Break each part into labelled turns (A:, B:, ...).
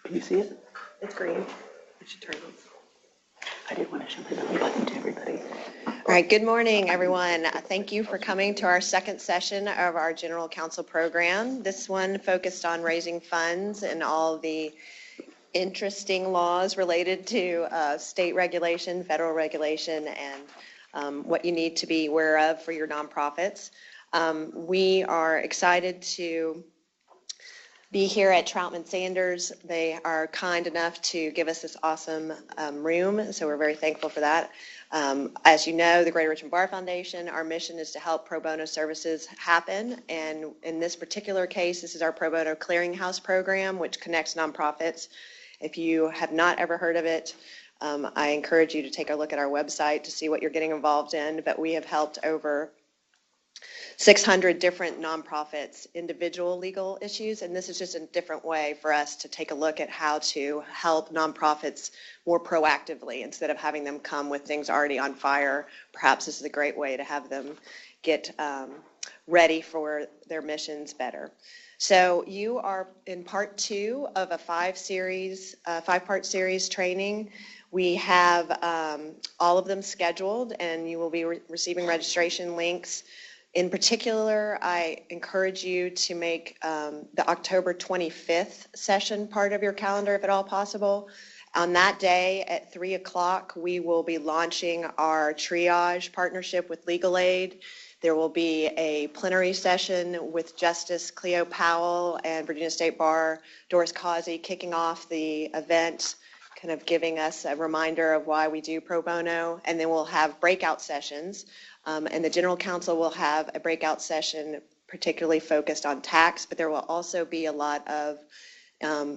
A: Can you see it?
B: It's green.
A: I should turn it on. I didn't want to show the belly button to everybody.
B: All right, good morning, everyone. Thank you for coming to our second session of our General Counsel program. This one focused on raising funds and all the interesting laws related to state regulation, federal regulation, and what you need to be aware of for your nonprofits. We are excited to be here at Troutman Sanders. They are kind enough to give us this awesome room, so we're very thankful for that. As you know, the Greater Richmond Bar Foundation, our mission is to help pro bono services happen, and in this particular case, this is our pro bono clearinghouse program, which connects nonprofits. If you have not ever heard of it, I encourage you to take a look at our website to see what you're getting involved in, but we have helped over 600 different nonprofits, individual legal issues, and this is just a different way for us to take a look at how to help nonprofits more proactively instead of having them come with things already on fire. Perhaps this is a great way to have them get ready for their missions better. So you are in part 2 of a 5-part series training. We have all of them scheduled, and you will be receiving registration links. In particular, I encourage you to make the October 25th session part of your calendar, if at all possible. On that day at 3 o'clock, we will be launching our triage partnership with Legal Aid. There will be a plenary session with Justice Cleo Powell and Virginia State Bar Doris Causey kicking off the event, kind of giving us a reminder of why we do pro bono, and then we'll have breakout sessions. And the General Counsel will have a breakout session particularly focused on tax, but there will also be a lot of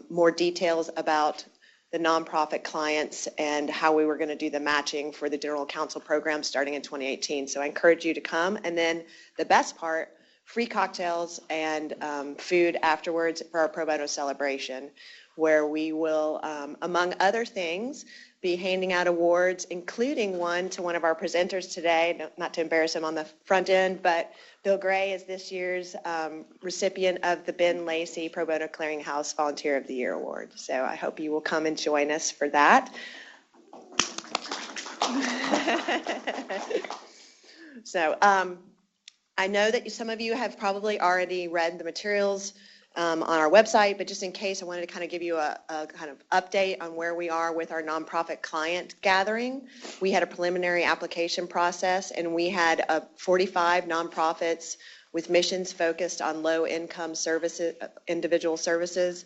B: more details about the nonprofit clients and how we were going to do the matching for the General Counsel program starting in 2018. So I encourage you to come. And then the best part, free cocktails and food afterwards for our pro bono celebration, where we will, among other things, be handing out awards, including one to one of our presenters today, not to embarrass him on the front end, but Bill Gray is this year's recipient of the Ben Lacey Pro Bono Clearinghouse Volunteer of the Year Award. So I hope you will come and join us for that. So I know that some of you have probably already read the materials on our website, but just in case, I wanted to kind of give you a kind of update on where we are with our nonprofit client gathering. We had a preliminary application process, and we had 45 nonprofits with missions focused on low-income services, individual services.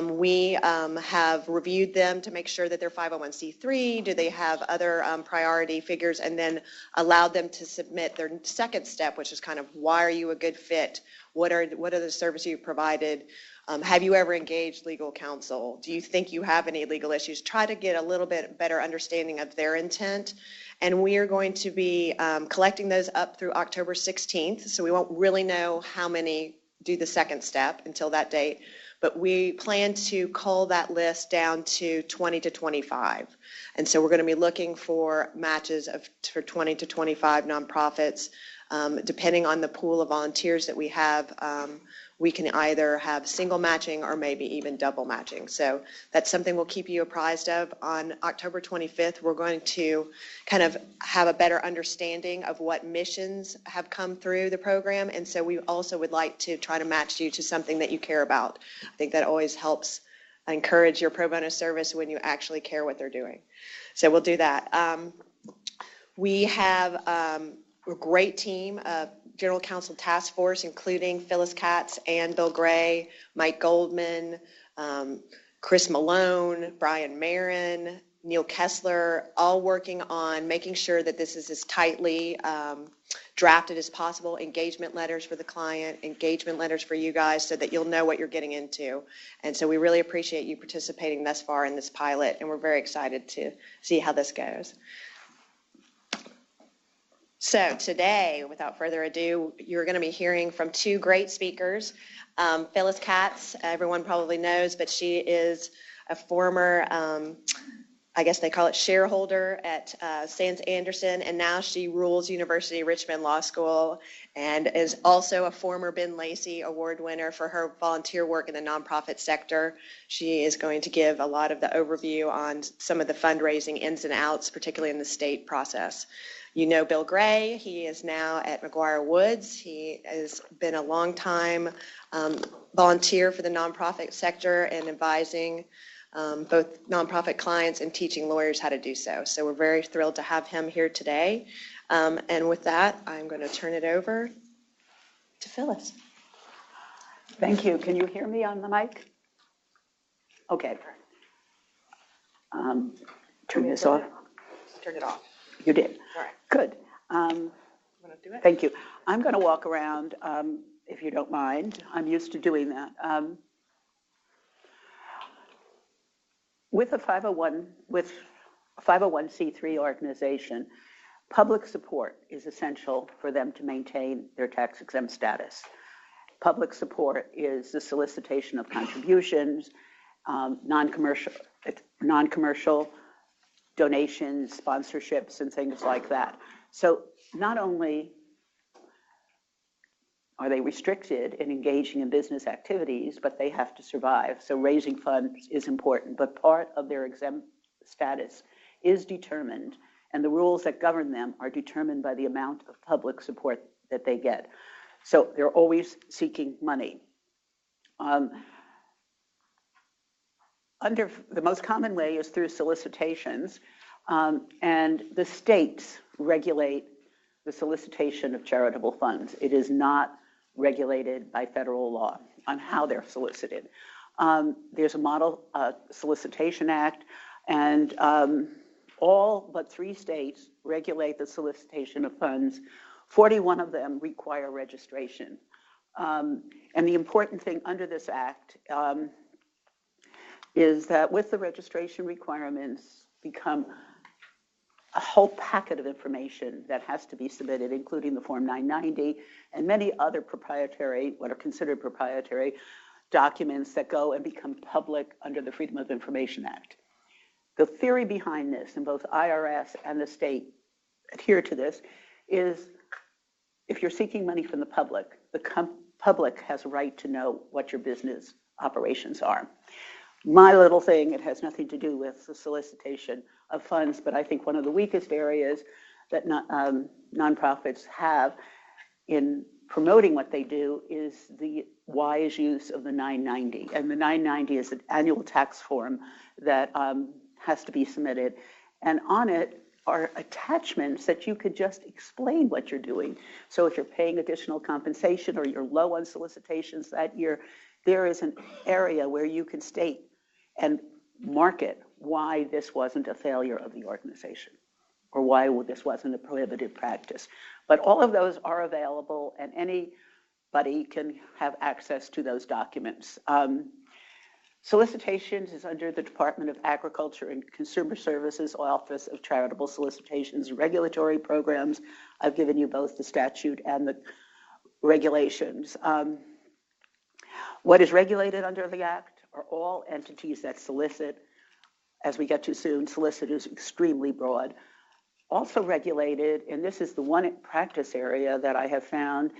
B: We have reviewed them to make sure that they're 501c3, do they have other priority figures, and then allowed them to submit their second step, which is kind of, why are you a good fit? What are the services you've provided? Have you ever engaged legal counsel? Do you think you have any legal issues? Try to get a little bit better understanding of their intent. And we are going to be collecting those up through October 16th, so we won't really know how many do the second step until that date. But we plan to cull that list down to 20 to 25. And so we're going to be looking for matches for 20 to 25 nonprofits. Depending on the pool of volunteers that we have, we can either have single matching or maybe even double matching. So that's something we'll keep you apprised of. On October 25th, we're going to kind of have a better understanding of what missions have come through the program. And so we also would like to try to match you to something that you care about. I think that always helps encourage your pro bono service when you actually care what they're doing. So we'll do that. We have a great team of General Counsel Task Force, including Phyllis Katz and Bill Gray, Mike Goldman, Chris Malone, Brian Marin, Neil Kessler, all working on making sure that this is as tightly drafted as possible, engagement letters for the client, engagement letters for you guys, so that you'll know what you're getting into. And so we really appreciate you participating thus far in this pilot, and we're very excited to see how this goes. So today, without further ado, you're going to be hearing from two great speakers. Phyllis Katz, everyone probably knows, but she is a former I guess they call it shareholder at Sands Anderson, and now she rules University of Richmond Law School and is also a former Ben Lacey Award winner for her volunteer work in the nonprofit sector. She is going to give a lot of the overview on some of the fundraising ins and outs, particularly in the state process. You know Bill Gray. He is now at McGuire Woods. He has been a long time volunteer for the nonprofit sector and advising both nonprofit clients and teaching lawyers how to do so. So we're very thrilled to have him here today. And with that, I'm going to turn it over to Phyllis.
A: Thank you. Can you hear me on the mic? Okay. Turn this off.
B: Turn it off.
A: You did.
B: All right.
A: Good.
B: Want to do it?
A: Thank you. I'm going to walk around, if you don't mind. I'm used to doing that. With a 501c3 organization, public support is essential for them to maintain their tax-exempt status. Public support is the solicitation of contributions, non-commercial donations, sponsorships, and things like that. So not only are they restricted in engaging in business activities, but they have to survive. So raising funds is important, but part of their exempt status is determined, and the rules that govern them are determined by the amount of public support that they get. So they're always seeking money. The most common way is through solicitations, and the states regulate the solicitation of charitable funds. It is not regulated by federal law on how they're solicited. There's a Model Solicitation Act, and all but 3 states regulate the solicitation of funds. 41 of them require registration. And the important thing under this act is that with the registration requirements become a whole packet of information that has to be submitted, including the Form 990 and many other proprietary, what are considered proprietary, documents that go and become public under the Freedom of Information Act. The theory behind this, and both IRS and the state adhere to this, is if you're seeking money from the public has a right to know what your business operations are. My little thing, it has nothing to do with the solicitation of funds, but I think one of the weakest areas that nonprofits have in promoting what they do is the wise use of the 990. And the 990 is an annual tax form that has to be submitted. And on it are attachments that you could just explain what you're doing. So if you're paying additional compensation or you're low on solicitations that year, there is an area where you can state and market why this wasn't a failure of the organization or why this wasn't a prohibited practice. But all of those are available, and anybody can have access to those documents. Solicitations is under the Department of Agriculture and Consumer Services Office of Charitable Solicitations and Regulatory Programs. I've given you both the statute and the regulations. What is regulated under the Act are all entities that solicit. As we get to soon, solicit is extremely broad. Also regulated, and this is the one practice area that I have found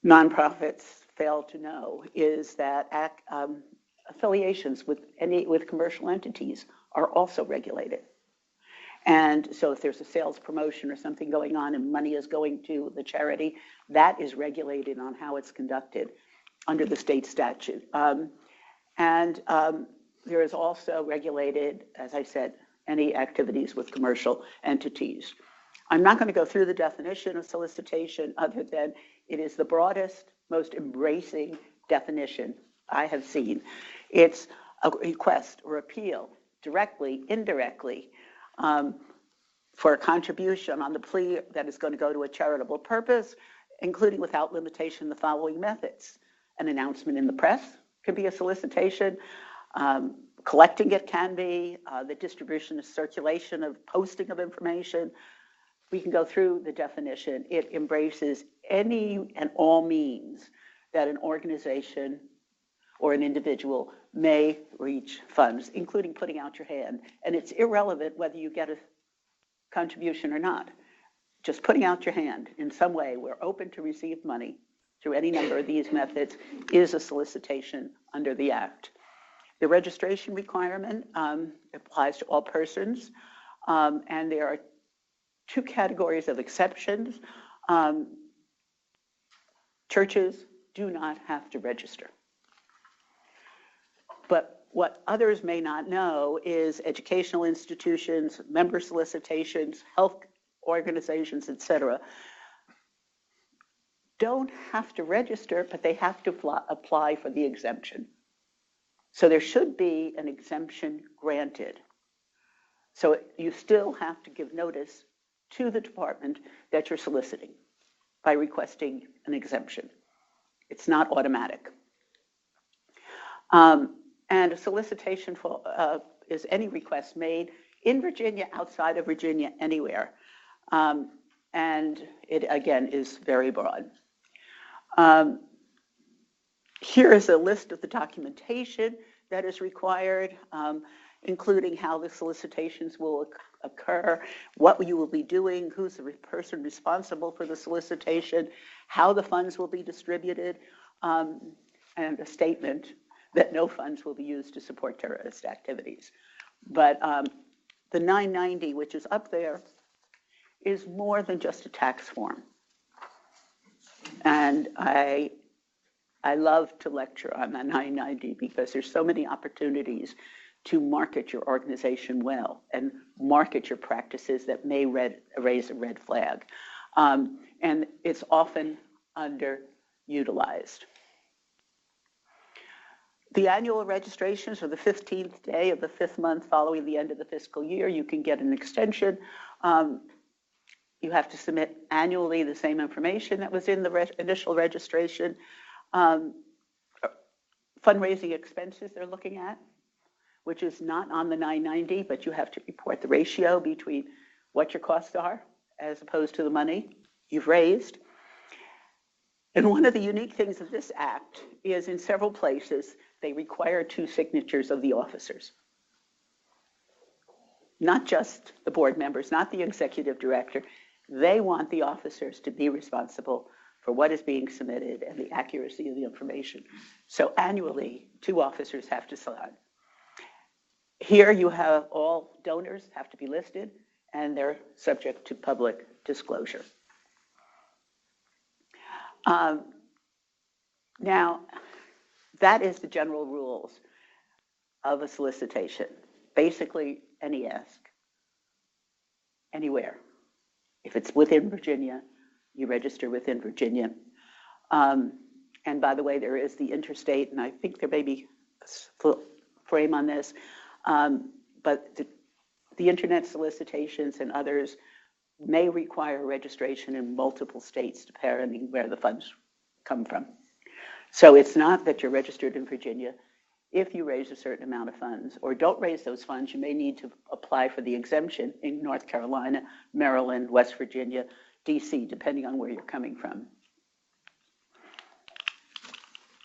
A: nonprofits fail to know, is that affiliations with commercial entities are also regulated. And so if there's a sales promotion or something going on and money is going to the charity, that is regulated on how it's conducted under the state statute. There is also regulated, as I said, any activities with commercial entities. I'm not going to go through the definition of solicitation other than it is the broadest, most embracing definition I have seen. It's a request or appeal, directly, indirectly, for a contribution on the plea that is going to go to a charitable purpose, including without limitation the following methods. An announcement in the press can be a solicitation. Collecting it can be, the distribution, circulation of posting of information. We can go through the definition. It embraces any and all means that an organization or an individual may reach funds, including putting out your hand. And it's irrelevant whether you get a contribution or not. Just putting out your hand in some way, we're open to receive money through any number of these methods, is a solicitation under the Act. The registration requirement applies to all persons, and there are two categories of exceptions. Churches do not have to register. But what others may not know is educational institutions, member solicitations, health organizations, etc., don't have to register, but they have to apply for the exemption. So there should be an exemption granted. So you still have to give notice to the department that you're soliciting by requesting an exemption. It's not automatic. And a solicitation for, is any request made in Virginia, outside of Virginia, anywhere. And it, again, is very broad. Here is a list of the documentation that is required, including how the solicitations will occur, what you will be doing, who's the person responsible for the solicitation, how the funds will be distributed, and a statement that no funds will be used to support terrorist activities. But the 990, which is up there, is more than just a tax form. And I love to lecture on the 990 because there's so many opportunities to market your organization well and market your practices that may raise a red flag. And it's often underutilized. The annual registrations are the 15th day of the 5th month following the end of the fiscal year. You can get an extension. You have to submit annually the same information that was in the initial registration. Fundraising expenses they're looking at, which is not on the 990, but you have to report the ratio between what your costs are as opposed to the money you've raised. And one of the unique things of this act is in several places, they require 2 signatures of the officers. Not just the board members, not the executive director. They want the officers to be responsible for what is being submitted and the accuracy of the information. So annually, 2 officers have to sign. Here you have all donors have to be listed and they're subject to public disclosure. Now, that is the general rules of a solicitation. Basically, any ask, anywhere. If it's within Virginia, you register within Virginia. And by the way, there is the interstate, and I think there may be a frame on this, but the internet solicitations and others may require registration in multiple states depending where the funds come from. So it's not that you're registered in Virginia. If you raise a certain amount of funds or don't raise those funds, you may need to apply for the exemption in North Carolina, Maryland, West Virginia, DC, depending on where you're coming from.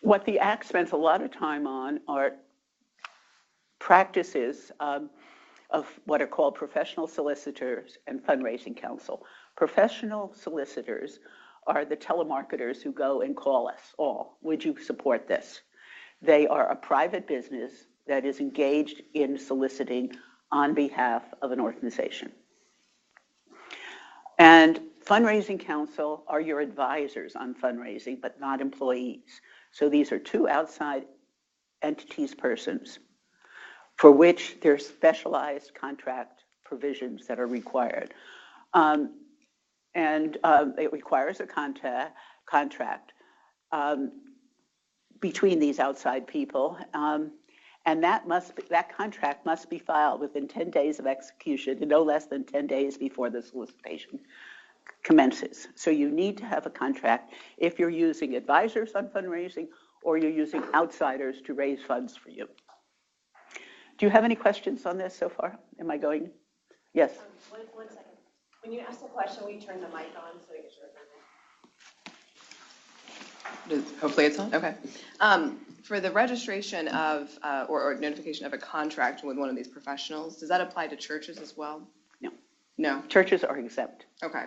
A: What the Act spends a lot of time on are practices of what are called professional solicitors and fundraising counsel. Professional solicitors are the telemarketers who go and call us all. Would you support this? They are a private business that is engaged in soliciting on behalf of an organization. And fundraising counsel are your advisors on fundraising, but not employees. So these are 2 outside entities, persons, for which there's specialized contract provisions that are required. It requires a contract between these outside people, and that contract must be filed within 10 days of execution and no less than 10 days before the solicitation commences. So you need to have a contract if you're using advisors on fundraising or you're using outsiders to raise funds for you. Do you have any questions on this so far? Am I going? Yes.
B: One second. When you ask the question, will you turn the mic on so we can hear
C: Hopefully it's on, okay. For the registration of, or notification of a contract with one of these professionals, does that apply to churches as well?
A: No.
C: No?
A: Churches are exempt.
C: Okay,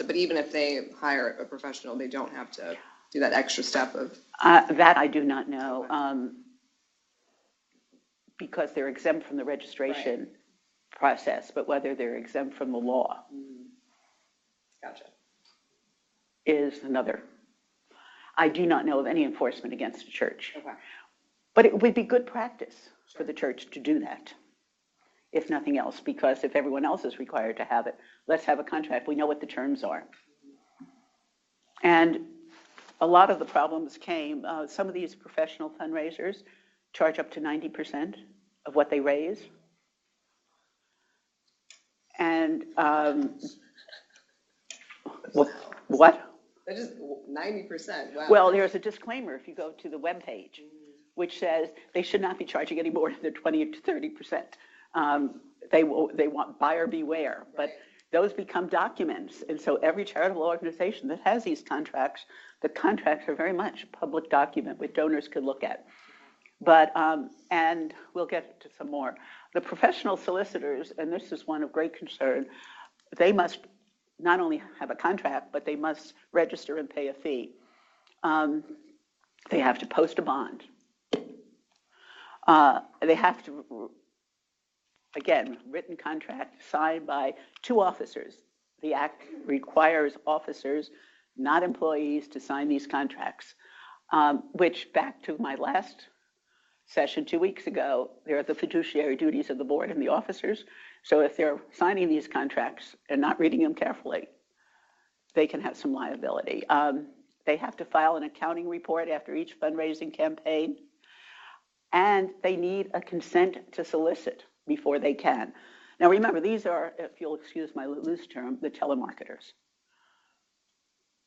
C: but even if they hire a professional, they don't have to do that extra step of?
A: That I do not know, because they're exempt from the registration process, but whether they're exempt from the law
C: Gotcha.
A: is another. I do not know of any enforcement against a church.
C: Okay.
A: But it would be good practice for the church to do that, if nothing else, because if everyone else is required to have it, let's have a contract. We know what the terms are. And a lot of the problems came, some of these professional fundraisers charge up to 90% of what they raise. And what?
C: That is 90%, wow.
A: Well, there's a disclaimer if you go to the webpage, which says they should not be charging any more than 20 to 30%. They want buyer beware, but those become documents. And so every charitable organization that has these contracts, the contracts are very much a public document which donors could look at. But, and we'll get to some more. The professional solicitors, and this is one of great concern, they must not only have a contract, but they must register and pay a fee. They have to post a bond. They have to, again, written contract signed by 2 officers. The act requires officers, not employees, to sign these contracts, which, back to my last session 2 weeks ago, there are the fiduciary duties of the board and the officers. So if they're signing these contracts and not reading them carefully, they can have some liability. They have to file an accounting report after each fundraising campaign, and they need a consent to solicit before they can. Now remember, these are, if you'll excuse my loose term, the telemarketers.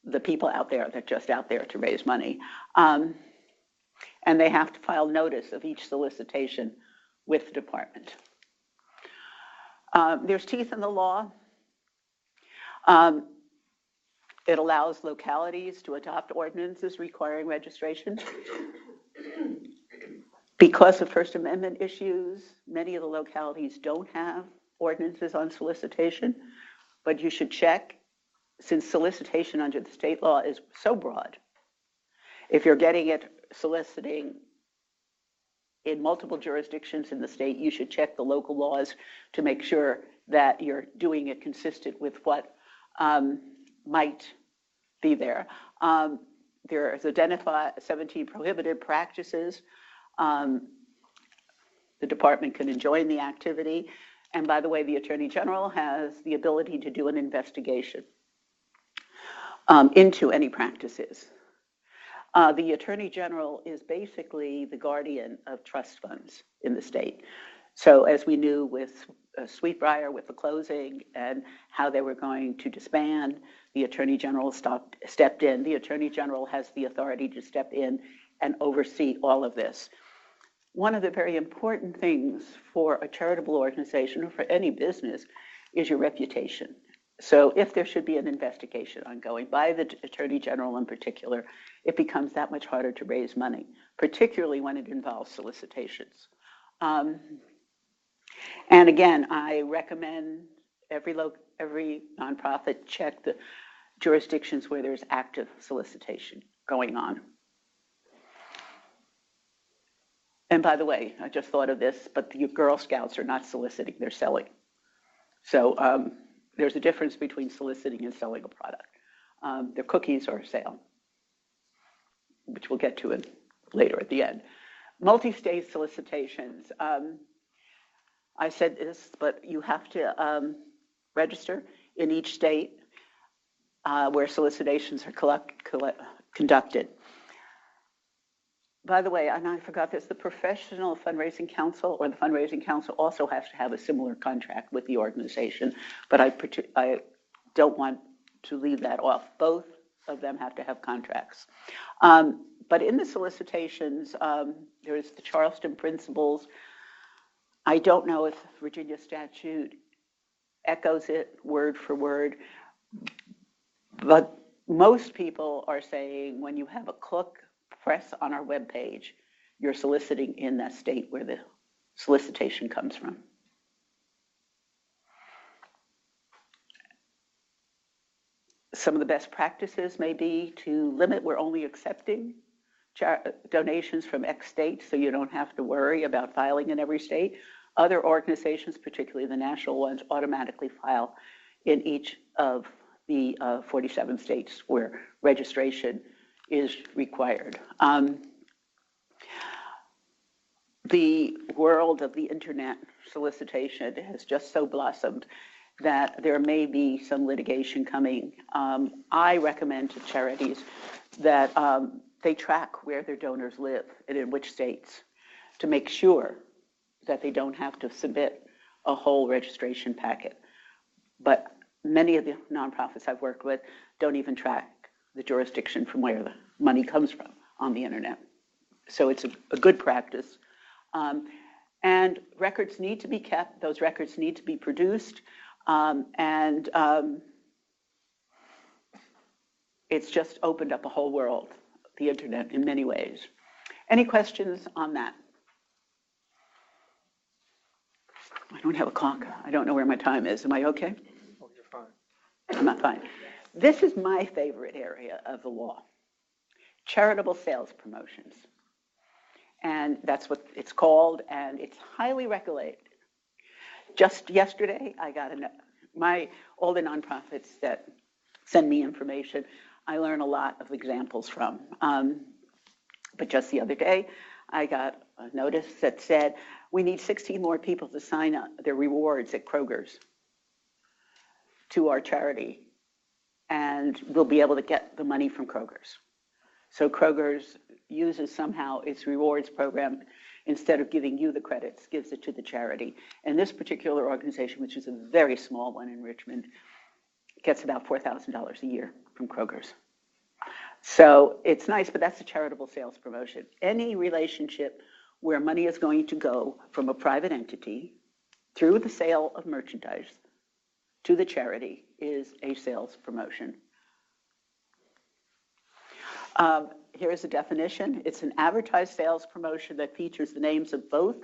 A: The people out there that are just out there to raise money. And they have to file notice of each solicitation with the department. There's teeth in the law. It allows localities to adopt ordinances requiring registration. Because of First Amendment issues, many of the localities don't have ordinances on solicitation, but you should check, since solicitation under the state law is so broad. If you're getting it soliciting in multiple jurisdictions in the state, you should check the local laws to make sure that you're doing it consistent with what might be there. There's identified 17 prohibited practices. The department can enjoin the activity. And by the way, the Attorney General has the ability to do an investigation into any practices. The Attorney General is basically the guardian of trust funds in the state. So as we knew with Sweetbriar, with the closing and how they were going to disband, the Attorney General stepped in. The Attorney General has the authority to step in and oversee all of this. One of the very important things for a charitable organization or for any business is your reputation. So if there should be an investigation ongoing by the Attorney General in particular, it becomes that much harder to raise money, particularly when it involves solicitations. And again, I recommend every nonprofit check the jurisdictions where there's active solicitation going on. And by the way, I just thought of this, but the Girl Scouts are not soliciting, they're selling. So there's a difference between soliciting and selling a product. Their cookies are a sale, which we'll get to later at the end. Multi-state solicitations. I said this, but you have to register in each state where solicitations are conducted. By the way, and I forgot this, the Professional Fundraising Council or the Fundraising Council also has to have a similar contract with the organization, but I don't want to leave that off. Both of them have to have contracts. But in the solicitations, there's the Charleston Principles. I don't know if Virginia statute echoes it word for word, but most people are saying when you have a click press on our webpage, you're soliciting in that state where the solicitation comes from. Some of the best practices may be to limit, we're only accepting donations from X state, so you don't have to worry about filing in every state. Other organizations, particularly the national ones, automatically file in each of the 47 states where registration is required. The world of the internet solicitation has just so blossomed that there may be some litigation coming. I recommend to charities that they track where their donors live and in which states to make sure that they don't have to submit a whole registration packet. But many of the nonprofits I've worked with don't even track the jurisdiction from where the money comes from on the internet. So it's a good practice. And records need to be kept. Those records need to be produced. It's just opened up a whole world, the internet, in many ways. Any questions on that? I don't have a clock. I don't know where my time is. Am I okay?
D: Oh, you're fine.
A: I'm not fine. This is my favorite area of the law, charitable sales promotions. And that's what it's called, and it's highly regulated. Just yesterday, I got all the nonprofits that send me information, I learn a lot of examples from. But just the other day, I got a notice that said, we need 16 more people to sign up their rewards at Kroger's to our charity, and we'll be able to get the money from Kroger's. So Kroger's uses somehow its rewards program, instead of giving you the credits, gives it to the charity. And this particular organization, which is a very small one in Richmond, gets about $4,000 a year from Kroger's. So it's nice, but that's a charitable sales promotion. Any relationship where money is going to go from a private entity through the sale of merchandise to the charity is a sales promotion. Here's a definition. It's an advertised sales promotion that features the names of both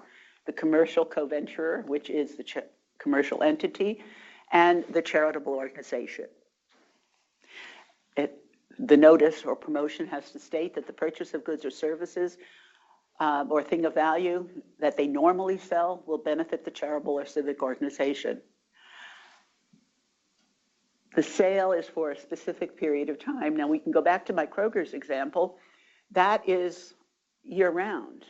A: the commercial co-venturer, which is the commercial entity, and the charitable organization. The notice or promotion has to state that the purchase of goods or services or thing of value that they normally sell will benefit the charitable or civic organization. The sale is for a specific period of time. Now we can go back to my Kroger's example. That is year-round.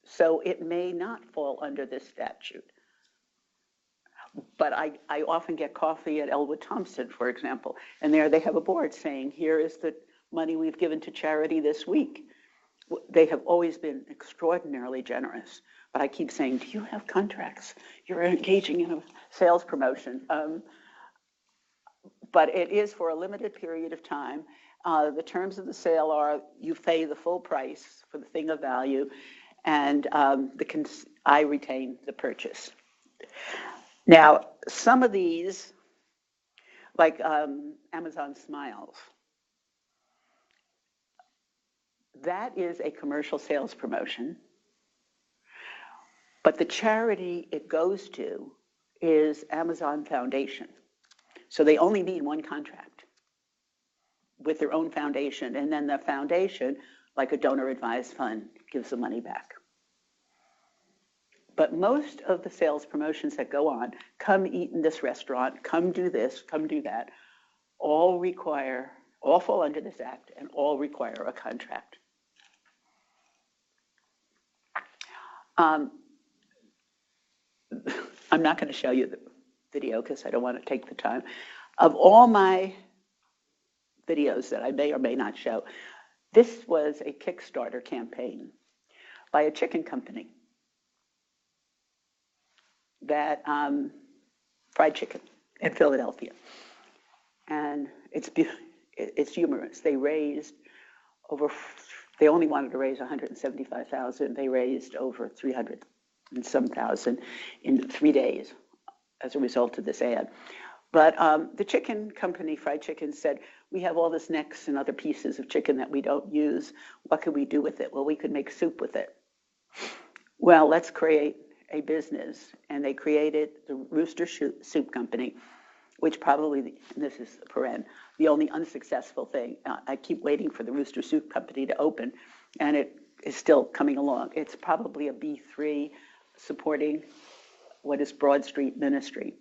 A: So it may not fall under this statute. But I often get coffee at Elwood Thompson, for example, and there they have a board saying, here is the money we've given to charity this week. They have always been extraordinarily generous. But I keep saying, do you have contracts? You're engaging in a sales promotion. But it is for a limited period of time. The terms of the sale are you pay the full price for the thing of value, and I retain the purchase. Now, some of these, like Amazon Smiles, that is a commercial sales promotion, but the charity it goes to is Amazon Foundation. So they only need one contract with their own foundation, and then the foundation, like a donor-advised fund, gives the money back. But most of the sales promotions that go on, come eat in this restaurant, come do this, come do that, all fall under this act and all require a contract. I'm not going to show you the video because I don't want to take the time. Of all my videos that I may or may not show, this was a Kickstarter campaign by a chicken company that fried chicken in Philadelphia. And it's humorous. They only wanted to raise $175,000. They raised over 300 and some thousand in 3 days as a result of this ad. But the chicken company, Fried Chicken, said, we have all this necks and other pieces of chicken that we don't use. What could we do with it? Well, we could make soup with it. Well, let's create a business. And they created the Rooster Soup Company, which probably, and this is a paren, the only unsuccessful thing. I keep waiting for the Rooster Soup Company to open, and it is still coming along. It's probably a B3 supporting what is Broad Street Ministry.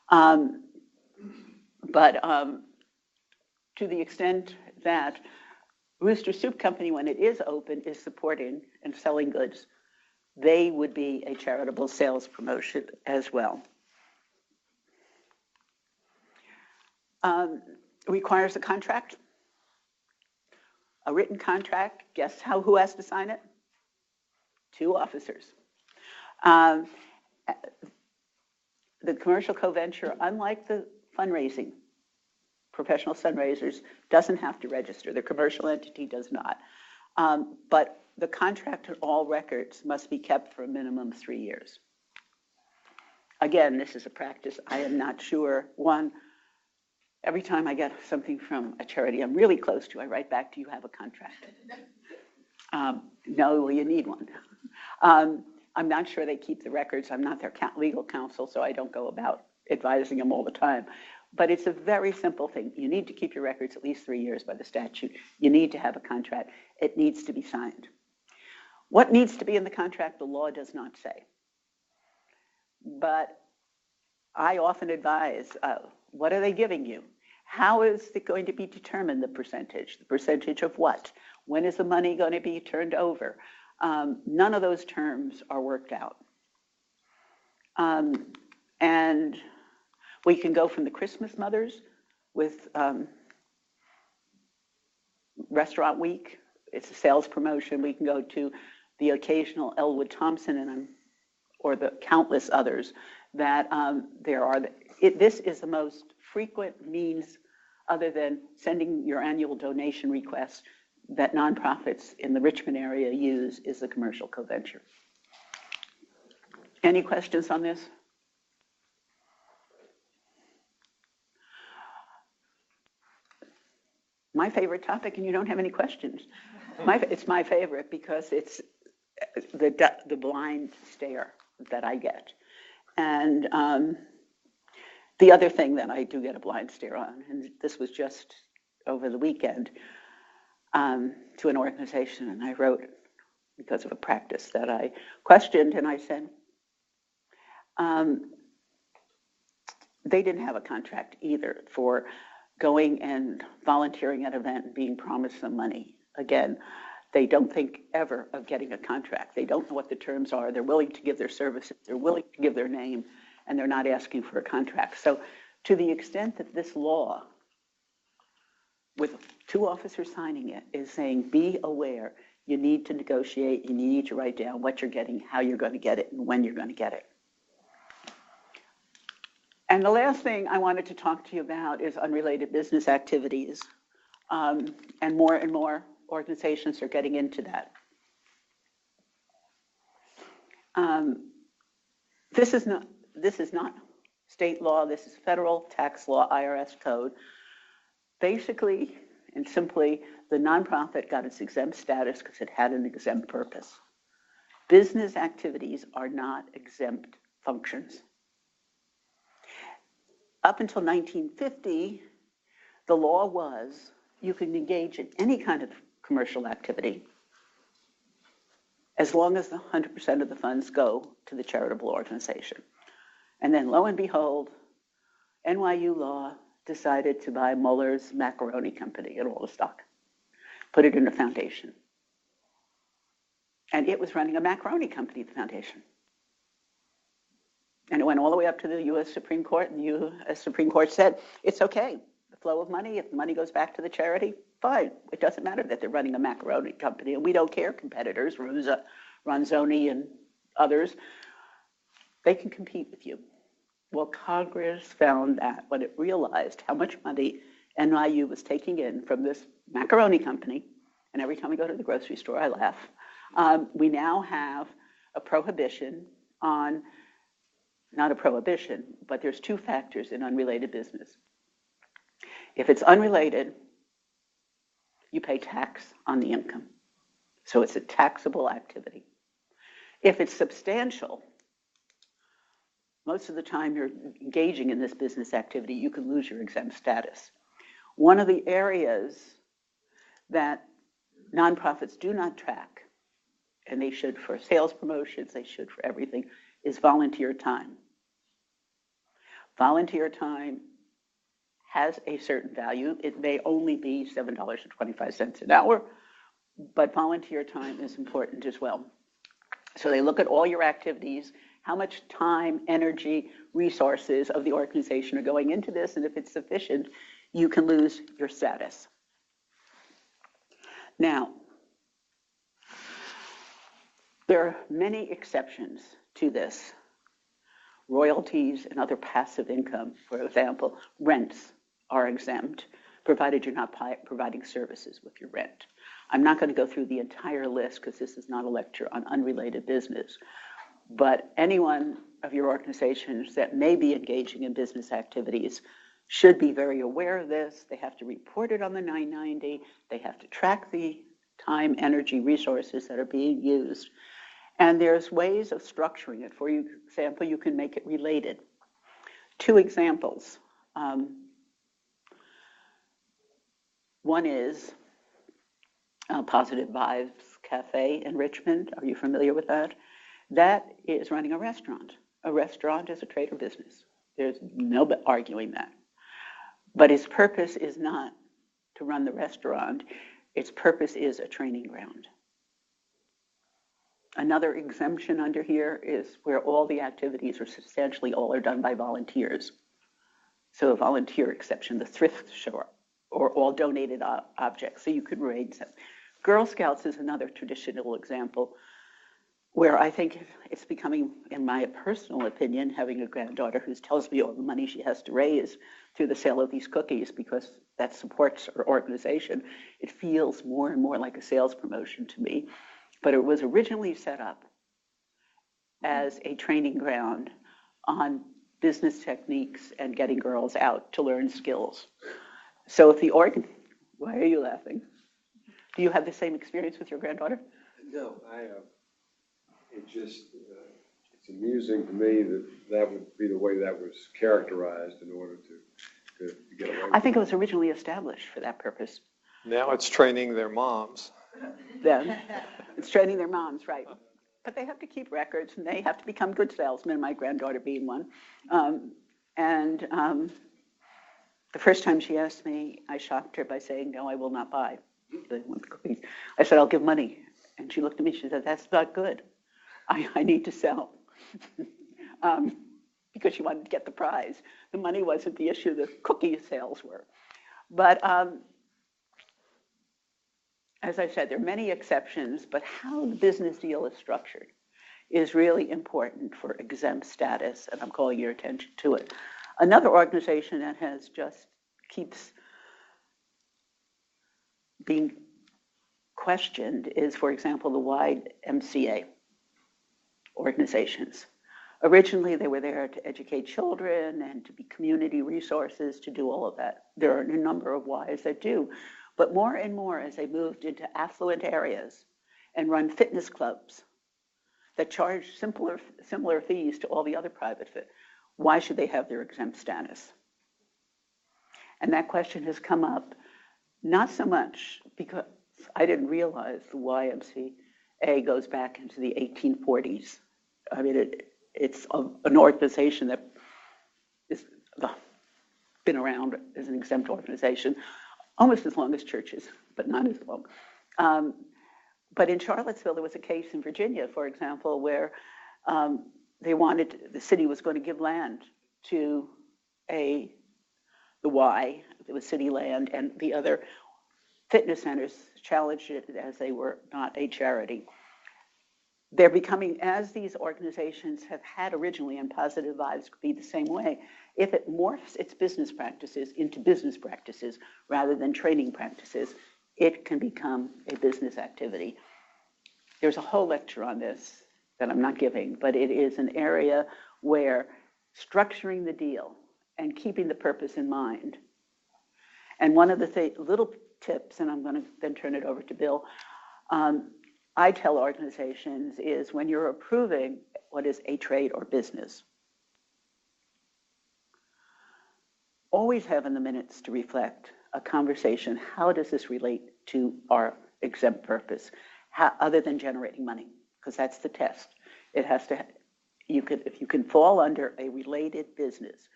A: But to the extent that Rooster Soup Company, when it is open, is supporting and selling goods, they would be a charitable sales promotion as well. Requires a contract, a written contract. Guess who has to sign it? 2 officers. The commercial co-venture, unlike the fundraising, professional fundraisers, doesn't have to register. The commercial entity does not. But the contract and all records must be kept for a minimum of 3 years. Again, this is a practice. I am not sure. One, every time I get something from a charity I'm really close to, I write back, do you have a contract? No, well, you need one. I'm not sure they keep the records. I'm not their legal counsel, so I don't go about advising them all the time. But it's a very simple thing. You need to keep your records at least 3 years by the statute. You need to have a contract. It needs to be signed. What needs to be in the contract, the law does not say. But I often advise, what are they giving you? How is it going to be determined, the percentage? The percentage of what? When is the money going to be turned over? None of those terms are worked out. And we can go from the Christmas mothers with Restaurant Week. It's a sales promotion. We can go to the occasional Elwood Thompson or the countless others that there are. This is the most frequent means, other than sending your annual donation request, that nonprofits in the Richmond area use, is the commercial co-venture. Any questions on this? My favorite topic, and you don't have any questions. It's my favorite because it's the blind stare that I get. And the other thing that I do get a blind stare on, and this was just over the weekend, to an organization, and I wrote, because of a practice that I questioned, and I said, they didn't have a contract either for going and volunteering at an event and being promised some money. Again, they don't think ever of getting a contract. They don't know what the terms are. They're willing to give their services. They're willing to give their name, and they're not asking for a contract. So to the extent that this law, with 2 officers signing it, is saying, be aware, you need to negotiate, you need to write down what you're getting, how you're going to get it, and when you're going to get it. And the last thing I wanted to talk to you about is unrelated business activities. And more organizations are getting into that. This is not state law, this is federal tax law, IRS code. Basically and simply, the nonprofit got its exempt status because it had an exempt purpose. Business activities are not exempt functions. Up until 1950, the law was you can engage in any kind of commercial activity as long as 100% of the funds go to the charitable organization. And then lo and behold, NYU law decided to buy Muller's Macaroni Company and all the stock, put it in a foundation. And it was running a macaroni company, the foundation. And it went all the way up to the U.S. Supreme Court, and the U.S. Supreme Court said, it's okay. The flow of money, if the money goes back to the charity, fine. It doesn't matter that they're running a macaroni company, and we don't care, competitors, Ronzoni and others, they can compete with you. Well, Congress found that when it realized how much money NYU was taking in from this macaroni company, and every time we go to the grocery store, I laugh, we now have a prohibition on, not a prohibition, but there's 2 factors in unrelated business. If it's unrelated, you pay tax on the income. So it's a taxable activity. If it's substantial, most of the time you're engaging in this business activity, you can lose your exempt status. One of the areas that nonprofits do not track, and they should for sales promotions, they should for everything, is volunteer time. Volunteer time has a certain value. It may only be $7.25 an hour, but volunteer time is important as well. So they look at all your activities, how much time, energy, resources of the organization are going into this, and if it's sufficient, you can lose your status. Now, there are many exceptions to this. Royalties and other passive income, for example, rents are exempt, provided you're not providing services with your rent. I'm not going to go through the entire list because this is not a lecture on unrelated business, but anyone of your organizations that may be engaging in business activities should be very aware of this. They have to report it on the 990. They have to track the time, energy, resources that are being used. And there's ways of structuring it. For example, you can make it related. 2 examples. One is Positive Vibes Cafe in Richmond. Are you familiar with that? That is running a restaurant. A restaurant is a trade or business. There's no arguing that. But its purpose is not to run the restaurant. Its purpose is a training ground. Another exemption under here is where all the activities, or substantially all, are done by volunteers. So a volunteer exception, the thrift store, or all donated objects. So you could raise them. Girl Scouts is another traditional example where I think it's becoming, in my personal opinion, having a granddaughter who tells me all the money she has to raise through the sale of these cookies because that supports her organization, it feels more and more like a sales promotion to me. But it was originally set up as a training ground on business techniques and getting girls out to learn skills. So if the why are you laughing? Do you have the same experience with your granddaughter?
D: No, it's amusing to me that would be the way that was characterized in order to get away with
A: I think it was originally established for that purpose.
E: Now it's training their moms.
A: Then it's training their moms, right? But they have to keep records and they have to become good salesmen, my granddaughter being one. The first time she asked me, I shocked her by saying, "No, I will not buy." I said, "I'll give money." And she looked at me, she said, "That's not good. I need to sell." Because she wanted to get the prize. The money wasn't the issue, the cookie sales were. But as I said, there are many exceptions, but how the business deal is structured is really important for exempt status, and I'm calling your attention to it. Another organization that keeps being questioned is, for example, the YMCA organizations. Originally, they were there to educate children and to be community resources, to do all of that. There are a number of Ys that do. But more and more, as they moved into affluent areas and run fitness clubs that charge similar fees to all the other private why should they have their exempt status? And that question has come up, not so much because I didn't realize the YMCA goes back into the 1840s. I mean, it's an organization that has been around as an exempt organization almost as long as churches, but not as long. But in Charlottesville, there was a case in Virginia, for example, where the city was going to give land to the Y, it was city land, and the other fitness centers challenged it as they were not a charity. They're becoming, as these organizations have had originally, and Positive Vibes could be the same way, if it morphs its business practices into business practices rather than training practices, it can become a business activity. There's a whole lecture on this that I'm not giving, but it is an area where structuring the deal and keeping the purpose in mind. And one of the little tips, and I'm going to then turn it over to Bill, I tell organizations is when you're approving what is a trade or business, always have in the minutes to reflect a conversation. How does this relate to our exempt purpose, other than generating money? Because that's the test. It has to, if you can fall under a related business,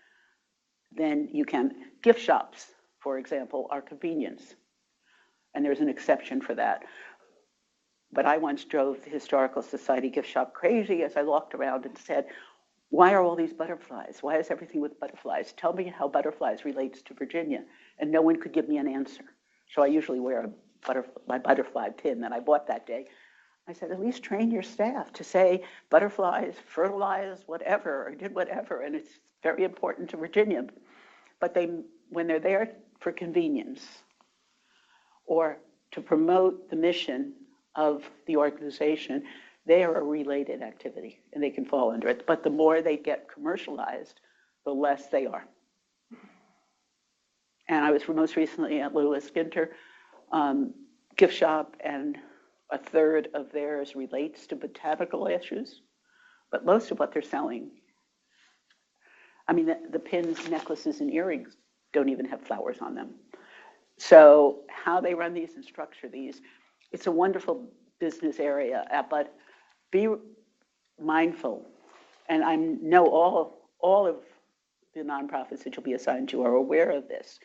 A: then you can. Gift shops, for example, are convenience, and there's an exception for that. But I once drove the Historical Society gift shop crazy as I walked around and said, why are all these butterflies? Why is everything with butterflies? Tell me how butterflies relates to Virginia. And no one could give me an answer. So I usually wear my butterfly pin that I bought that day. I said, at least train your staff to say butterflies, fertilize, whatever, or did whatever. And it's very important to Virginia. But when they're there for convenience or to promote the mission of the organization, they are a related activity and they can fall under it. But the more they get commercialized, the less they are. And I was most recently at Lewis Ginter gift shop, and a third of theirs relates to botanical issues. But most of what they're selling, I mean, the pins, necklaces, and earrings don't even have flowers on them. So how they run these and structure these, it's a wonderful business area, but be mindful. And I know all of the nonprofits that you'll be assigned to are aware of this.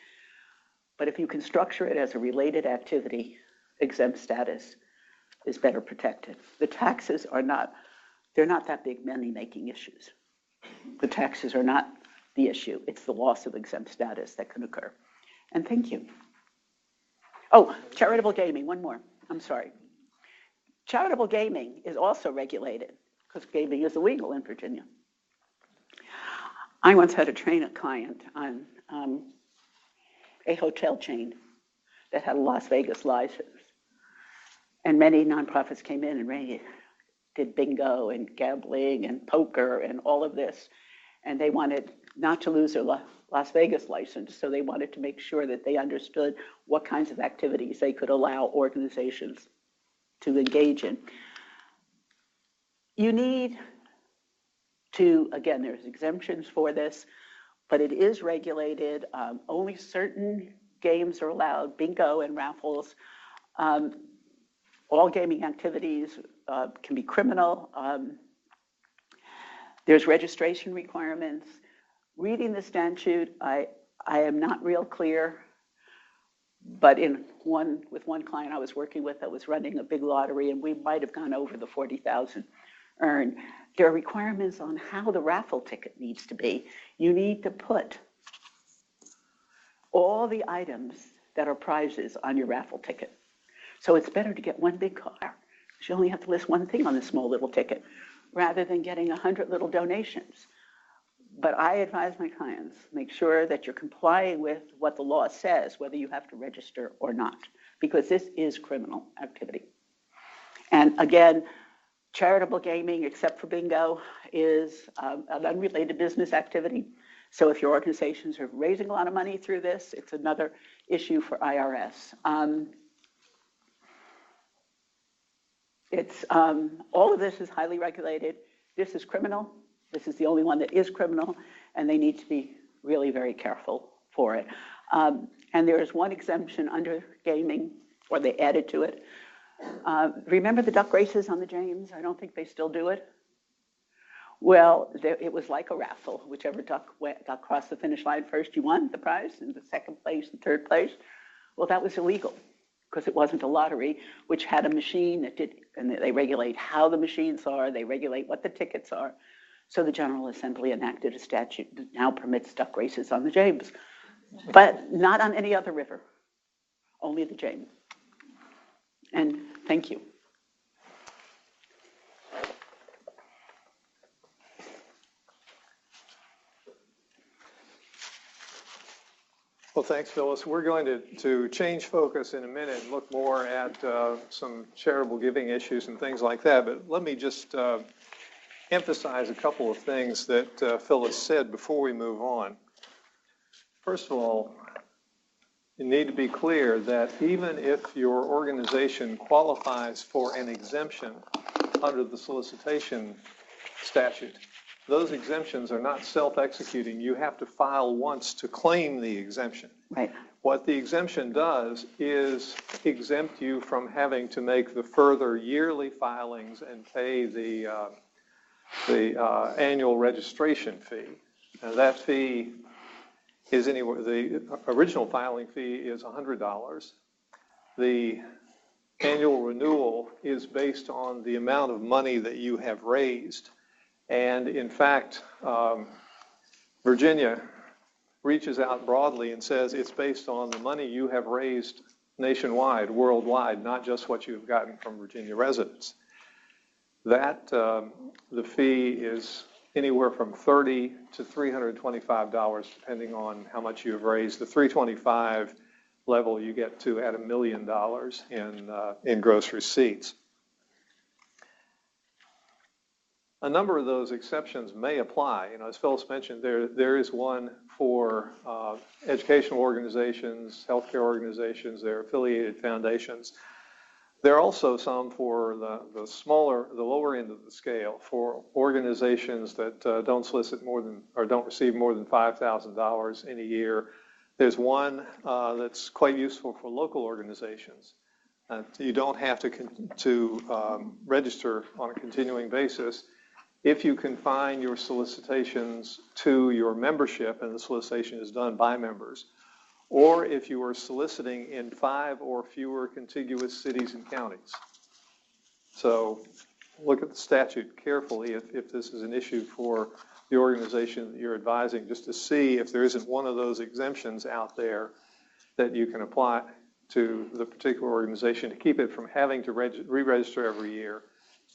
A: But if you can structure it as a related activity, exempt status is better protected. The taxes are not, they're not that big money-making issues. The taxes are not the issue. It's the loss of exempt status that can occur. And thank you. Oh, charitable gaming, one more. I'm sorry. Charitable gaming is also regulated because gaming is illegal in Virginia. I once had to train a client on a hotel chain that had a Las Vegas license. And many nonprofits came in and did bingo and gambling and poker and all of this. And they wanted not to lose their Las Vegas license, so they wanted to make sure that they understood what kinds of activities they could allow organizations to engage in. You need to, again, there's exemptions for this, but it is regulated. Only certain games are allowed, bingo and raffles. All gaming activities can be criminal. There's registration requirements. Reading the statute, I am not real clear, but with one client I was working with that was running a big lottery, and we might have gone over the 40,000 earned. There are requirements on how the raffle ticket needs to be. You need to put all the items that are prizes on your raffle ticket. So it's better to get one big car, because you only have to list one thing on the small little ticket, rather than getting 100 little donations. But I advise my clients, make sure that you're complying with what the law says, whether you have to register or not, because this is criminal activity. And again, charitable gaming, except for bingo, is an unrelated business activity. So if your organizations are raising a lot of money through this, it's another issue for IRS. All of this is highly regulated. This is criminal. This is the only one that is criminal, and they need to be really very careful for it. And there is one exemption under gaming, or they added to it. Remember the duck races on the James? I don't think they still do it. Well, it was like a raffle. Whichever duck got across the finish line first, you won the prize, and the second place and third place. Well, that was illegal because it wasn't a lottery, which had a machine that did, and they regulate how the machines are, they regulate what the tickets are. So the General Assembly enacted a statute that now permits duck races on the James, but not on any other river, only the James. And thank you.
E: Well, thanks, Phyllis. We're going to change focus in a minute and look more at some charitable giving issues and things like that. But let me just emphasize a couple of things that Phyllis said before we move on. First of all, you need to be clear that even if your organization qualifies for an exemption under the solicitation statute, those exemptions are not self-executing. You have to file once to claim the exemption.
A: Right.
E: What the exemption does is exempt you from having to make the further yearly filings and pay the annual registration fee. And that fee is anywhere, the original filing fee is $100. The annual renewal is based on the amount of money that you have raised. And in fact, Virginia reaches out broadly and says it's based on the money you have raised nationwide, worldwide, not just what you've gotten from Virginia residents. That, the fee is anywhere from $30 to $325, depending on how much you've raised. The $325 level you get to at $1 million in gross receipts. A number of those exceptions may apply. You know, as Phyllis mentioned, there is one for educational organizations, healthcare organizations, their affiliated foundations. There are also some for the smaller, the lower end of the scale, for organizations that don't solicit more than, or don't receive more than $5,000 in a year. There's one that's quite useful for local organizations. You don't have to register on a continuing basis. If you confine your solicitations to your membership, and the solicitation is done by members, or if you are soliciting in 5 or fewer contiguous cities and counties. So look at the statute carefully if this is an issue for the organization that you're advising, just to see if there isn't one of those exemptions out there that you can apply to the particular organization to keep it from having to re-register every year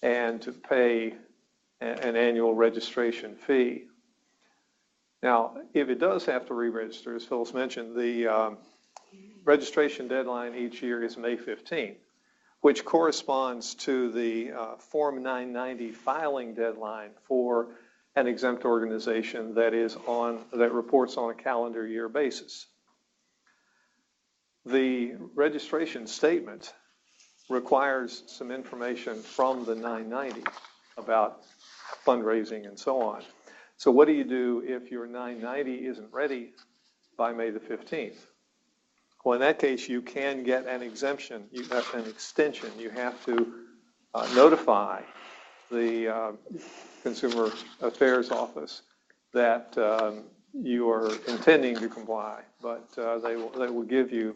E: and to pay an annual registration fee. Now, if it does have to re-register, as Phyllis mentioned, the registration deadline each year is May 15th, which corresponds to the Form 990 filing deadline for an exempt organization that reports on a calendar year basis. The registration statement requires some information from the 990 about fundraising and so on. So what do you do if your 990 isn't ready by May the 15th? Well, in that case, you can get an exemption. You have an extension. You have to notify the Consumer Affairs Office that you are intending to comply, but they will give you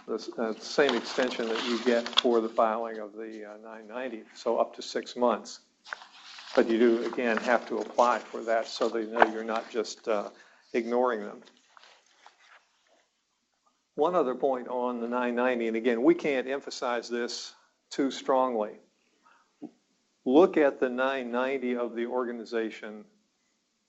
E: the same extension that you get for the filing of the 990, so up to 6 months. But you do, again, have to apply for that so they know you're not just ignoring them. One other point on the 990, and again, we can't emphasize this too strongly. Look at the 990 of the organization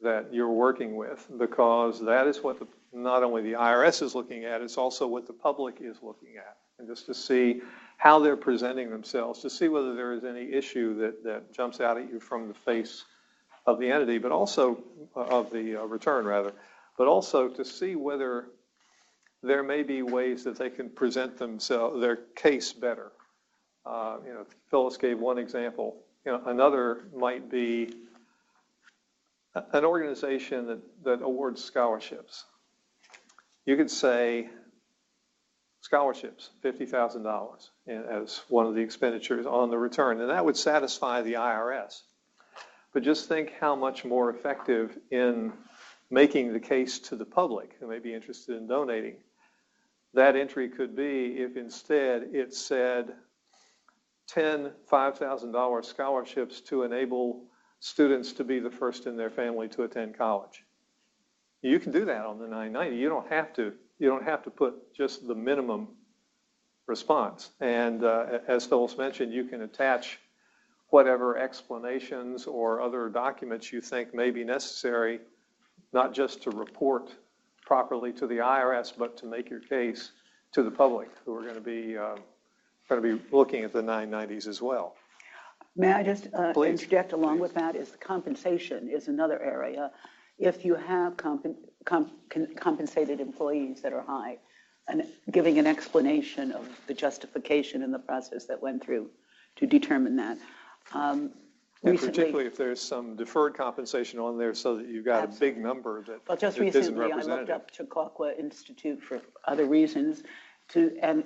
E: that you're working with, because that is what not only the IRS is looking at, it's also what the public is looking at. And just to see how they're presenting themselves, to see whether there is any issue that jumps out at you from the face of the entity, but also of the return, rather, but also to see whether there may be ways that they can present themselves, their case better. Phyllis gave one example. Another might be an organization that awards scholarships. You could say scholarships, $50,000 as one of the expenditures on the return, and that would satisfy the IRS. But just think how much more effective in making the case to the public who may be interested in donating that entry could be if instead it said 10 $5,000 scholarships to enable students to be the first in their family to attend college. You can do that on the 990. You don't have to put just the minimum response. And as Phyllis mentioned, you can attach whatever explanations or other documents you think may be necessary, not just to report properly to the IRS, but to make your case to the public who are going to be looking at the 990s as well.
A: May I just interject along with that is the compensation is another area. If you have compensated employees that are high, giving an explanation of the justification in the process that went through to determine that.
E: And
A: Recently,
E: particularly if there's some deferred compensation on there so that you've got a big number that
A: well, just
E: isn't
A: recently, I looked
E: representative.
A: up Chautauqua Institute for other reasons and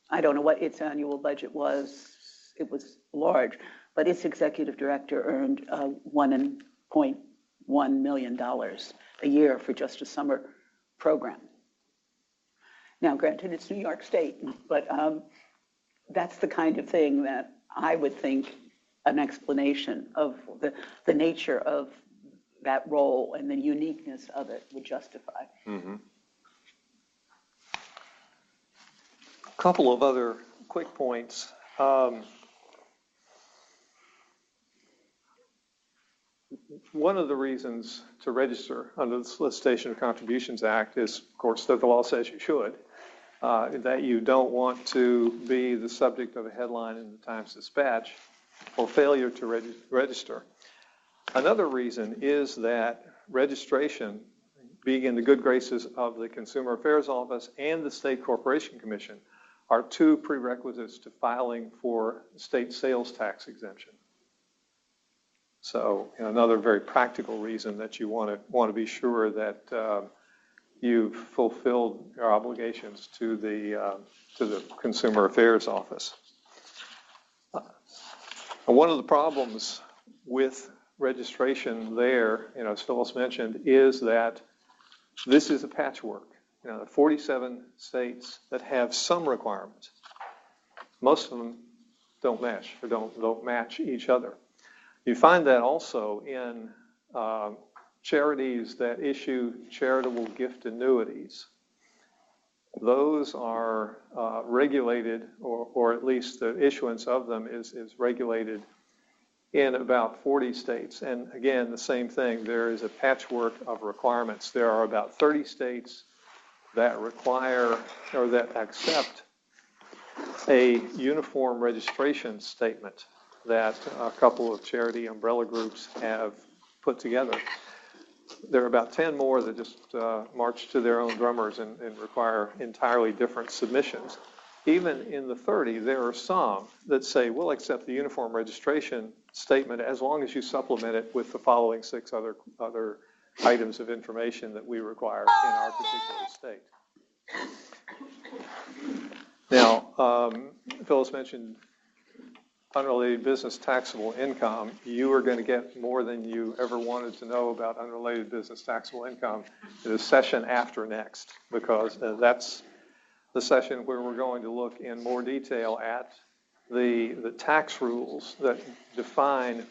A: I don't know what its annual budget was. It was large, but its executive director earned $1.1 million a year for just a summer program. Now, granted, it's New York State, but that's the kind of thing that I would think an explanation of the nature of that role and the uniqueness of it would justify.
E: Mm-hmm. A couple of other quick points. One of the reasons to register under the Solicitation of Contributions Act is, of course, that the law says you should, that you don't want to be the subject of a headline in the Times-Dispatch for failure to register. Another reason is that registration, being in the good graces of the Consumer Affairs Office and the State Corporation Commission, are two prerequisites to filing for state sales tax exemption. So another very practical reason that you want to be sure that you've fulfilled your obligations to the Consumer Affairs Office. One of the problems with registration there, as Phyllis mentioned, is that this is a patchwork. There are 47 states that have some requirements. Most of them don't mesh or don't match each other. You find that also in charities that issue charitable gift annuities. Those are regulated, or at least the issuance of them is regulated in about 40 states. And again, the same thing, there is a patchwork of requirements. There are about 30 states that require or that accept a uniform registration statement that a couple of charity umbrella groups have put together. There are about 10 more that just march to their own drummers and require entirely different submissions. Even in the 30, there are some that say, we'll accept the uniform registration statement as long as you supplement it with the following 6 other items of information that we require in our particular state. Now, Phyllis mentioned unrelated business taxable income. You are going to get more than you ever wanted to know about unrelated business taxable income in the session after next, because that's the session where we're going to look in more detail at the tax rules that define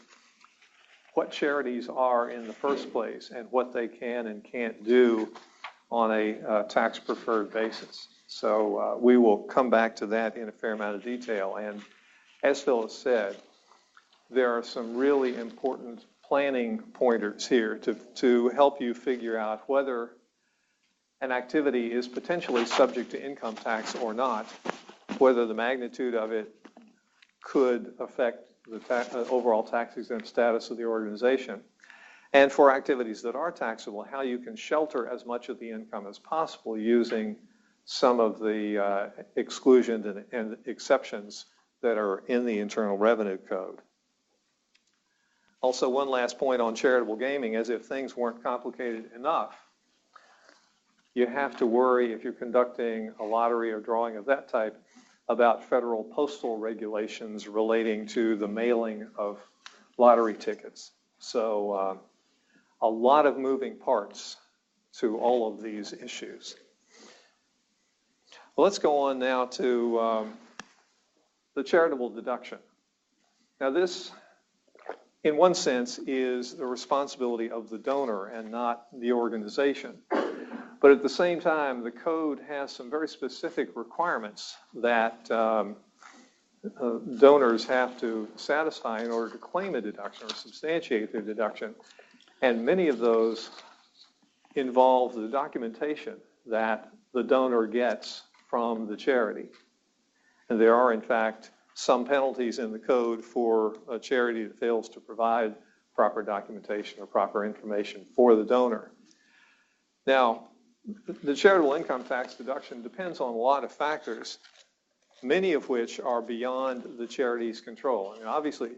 E: what charities are in the first place and what they can and can't do on a tax preferred basis. So we will come back to that in a fair amount of detail. And as Phyllis said, there are some really important planning pointers here to help you figure out whether an activity is potentially subject to income tax or not, whether the magnitude of it could affect the overall tax exempt status of the organization, and for activities that are taxable, how you can shelter as much of the income as possible using some of the exclusions and exceptions that are in the Internal Revenue Code. Also, one last point on charitable gaming, as if things weren't complicated enough, you have to worry if you're conducting a lottery or drawing of that type about federal postal regulations relating to the mailing of lottery tickets. So a lot of moving parts to all of these issues. Well, let's go on now to the charitable deduction. Now this, in one sense, is the responsibility of the donor and not the organization. But at the same time, the code has some very specific requirements that donors have to satisfy in order to claim a deduction or substantiate their deduction. And many of those involve the documentation that the donor gets from the charity. And there are, in fact, some penalties in the code for a charity that fails to provide proper documentation or proper information for the donor. Now, the charitable income tax deduction depends on a lot of factors, many of which are beyond the charity's control. I mean, obviously,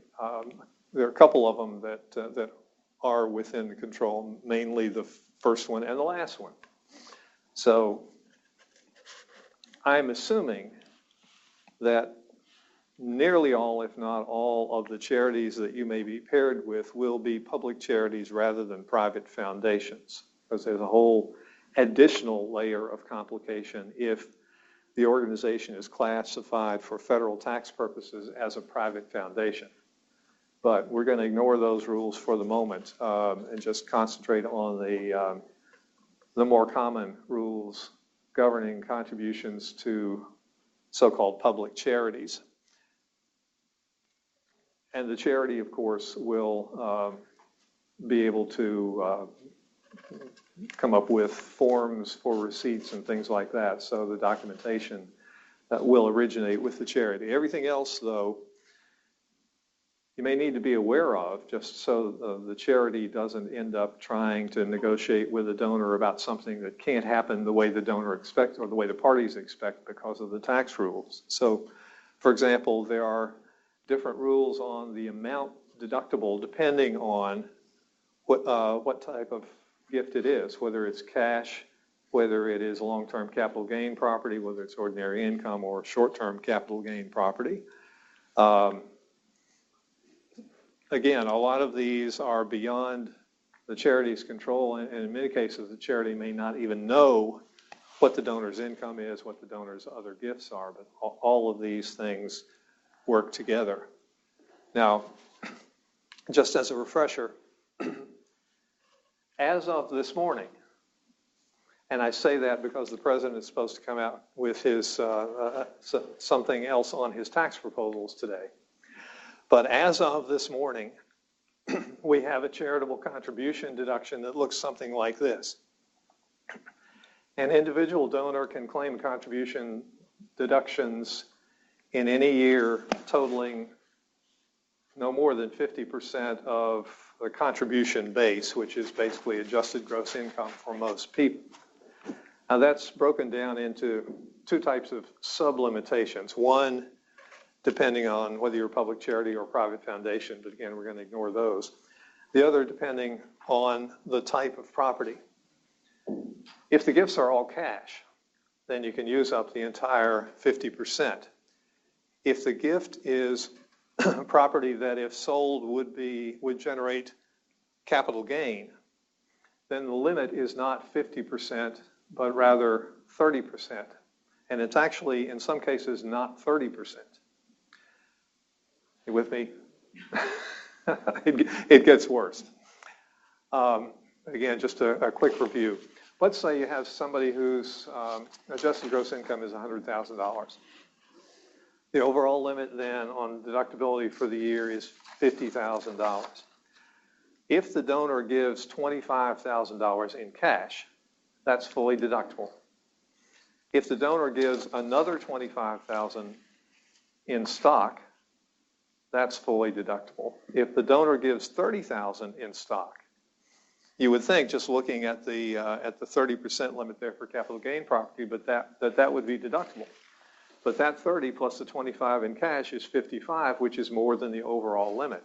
E: there are a couple of them that are within the control, mainly the first one and the last one. So I'm assuming that nearly all, if not all, of the charities that you may be paired with will be public charities rather than private foundations, because there's a whole additional layer of complication if the organization is classified for federal tax purposes as a private foundation. But we're going to ignore those rules for the moment and just concentrate on the more common rules governing contributions to so-called public charities. And the charity, of course, will be able to come up with forms for receipts and things like that. So the documentation will originate with the charity. Everything else, though, you may need to be aware of, just so the charity doesn't end up trying to negotiate with a donor about something that can't happen the way the donor expects or the way the parties expect because of the tax rules. So, for example, there are different rules on the amount deductible depending on what type of gift it is, whether it's cash, whether it is long-term capital gain property, whether it's ordinary income or short-term capital gain property. Again, a lot of these are beyond the charity's control, and in many cases, the charity may not even know what the donor's income is, what the donor's other gifts are, but all of these things work together. Now, just as a refresher, as of this morning, and I say that because the president is supposed to come out with his something else on his tax proposals today. But as of this morning, we have a charitable contribution deduction that looks something like this. An individual donor can claim contribution deductions in any year totaling no more than 50% of the contribution base, which is basically adjusted gross income for most people. Now that's broken down into two types of sub-limitations. One, depending on whether you're a public charity or private foundation, but again, we're going to ignore those. The other, depending on the type of property. If the gifts are all cash, then you can use up the entire 50%. If the gift is property that if sold would generate capital gain, then the limit is not 50%, but rather 30%. And it's actually, in some cases, not 30%. You with me? It gets worse. Again, just a quick review. Let's say you have somebody whose adjusted gross income is $100,000. The overall limit then on deductibility for the year is $50,000. If the donor gives $25,000 in cash, that's fully deductible. If the donor gives another $25,000 in stock, that's fully deductible. If the donor gives $30,000 in stock, you would think, just looking at the 30% limit there for capital gain property, but that would be deductible. But that 30 plus the 25 in cash is 55, which is more than the overall limit.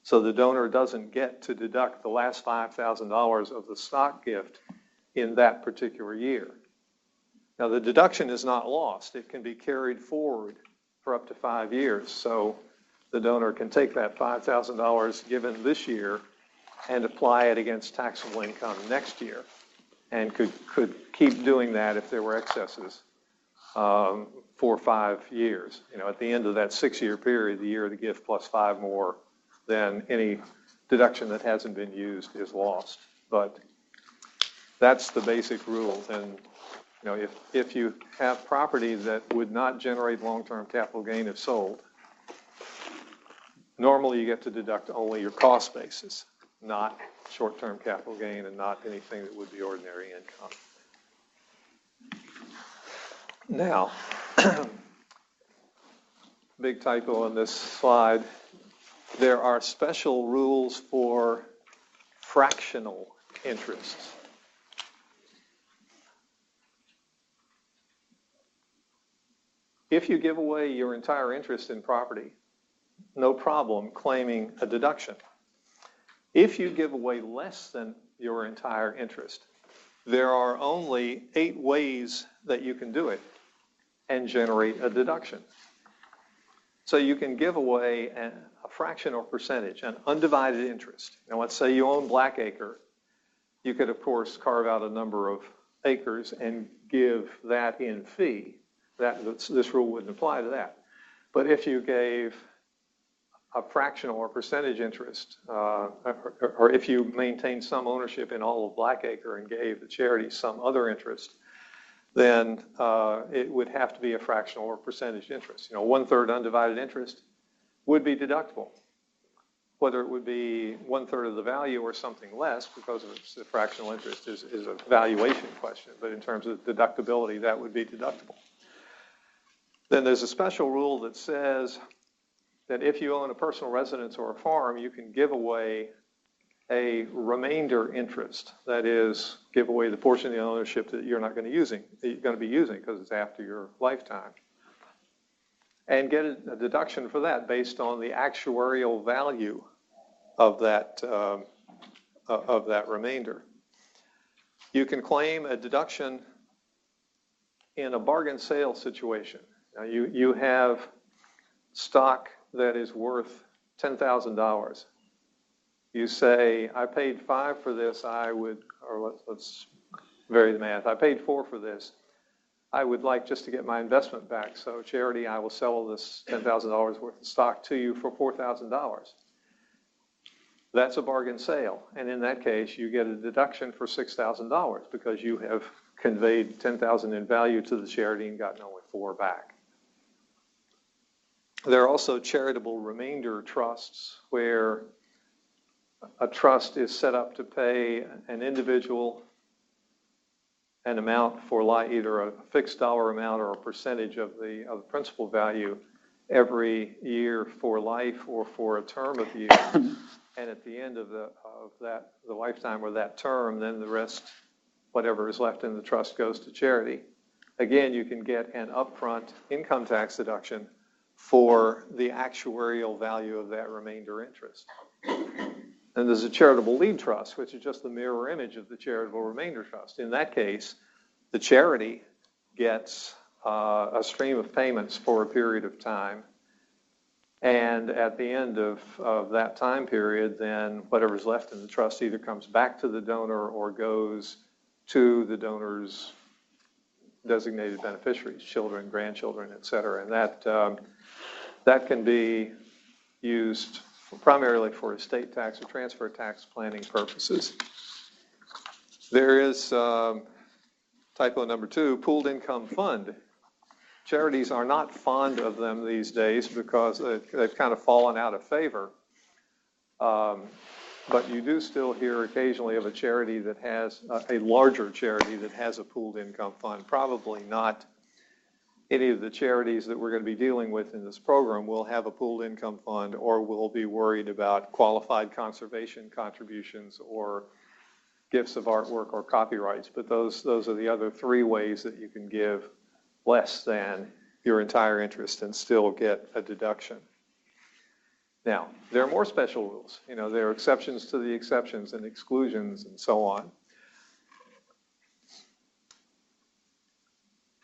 E: So the donor doesn't get to deduct the last $5,000 of the stock gift in that particular year. Now the deduction is not lost. It can be carried forward for up to 5 years. So the donor can take that $5,000 given this year and apply it against taxable income next year, and could keep doing that if there were excesses for 5 years. You know, at the end of that 6-year period, the year of the gift plus 5 more, then any deduction that hasn't been used is lost. But that's the basic rule. And you know, if you have property that would not generate long-term capital gain if sold, normally you get to deduct only your cost basis, not short-term capital gain and not anything that would be ordinary income. Now, big typo on this slide, there are special rules for fractional interests. If you give away your entire interest in property, no problem claiming a deduction. If you give away less than your entire interest, there are only 8 ways that you can do it and generate a deduction. So you can give away a fraction or percentage, an undivided interest. Now let's say you own Blackacre. You could, of course, carve out a number of acres and give that in fee. This rule wouldn't apply to that. But if you gave a fractional or percentage interest, or if you maintained some ownership in all of Blackacre and gave the charity some other interest, then it would have to be a fractional or percentage interest. 1/3 undivided interest would be deductible. Whether it would be 1/3 of the value or something less, because of the fractional interest is a valuation question, but in terms of deductibility, that would be deductible. Then there's a special rule that says that if you own a personal residence or a farm, you can give away a remainder interest. That is, give away the portion of the ownership that you're not going to be using because it's after your lifetime, and get a deduction for that based on the actuarial value of that remainder. You can claim a deduction in a bargain sale situation. Now you have stock that is worth $10,000. You say, I paid $5 for this, let's vary the math. I paid $4 for this. I would like just to get my investment back. So charity, I will sell this $10,000 worth of stock to you for $4,000. That's a bargain sale. And in that case, you get a deduction for $6,000 because you have conveyed $10,000 in value to the charity and gotten only $4 back. There are also charitable remainder trusts where a trust is set up to pay an individual an amount for either a fixed dollar amount or a percentage of the principal value every year for life or for a term of years. And at the end of the lifetime of that term, then the rest, whatever is left in the trust, goes to charity. Again, you can get an upfront income tax deduction for the actuarial value of that remainder interest. And there's a charitable lead trust, which is just the mirror image of the charitable remainder trust. In that case, the charity gets a stream of payments for a period of time. And at the end of that time period, then whatever's left in the trust either comes back to the donor or goes to the donor's designated beneficiaries, children, grandchildren, et cetera. And that can be used primarily for estate tax or transfer tax planning purposes. There is typo number 2, pooled income fund. Charities are not fond of them these days because they've kind of fallen out of favor. But you do still hear occasionally of a charity that has, a larger charity that has a pooled income fund. Probably not any of the charities that we're going to be dealing with in this program will have a pooled income fund or will be worried about qualified conservation contributions or gifts of artwork or copyrights. But those are the other 3 ways that you can give less than your entire interest and still get a deduction. Now, there are more special rules. There are exceptions to the exceptions and exclusions and so on.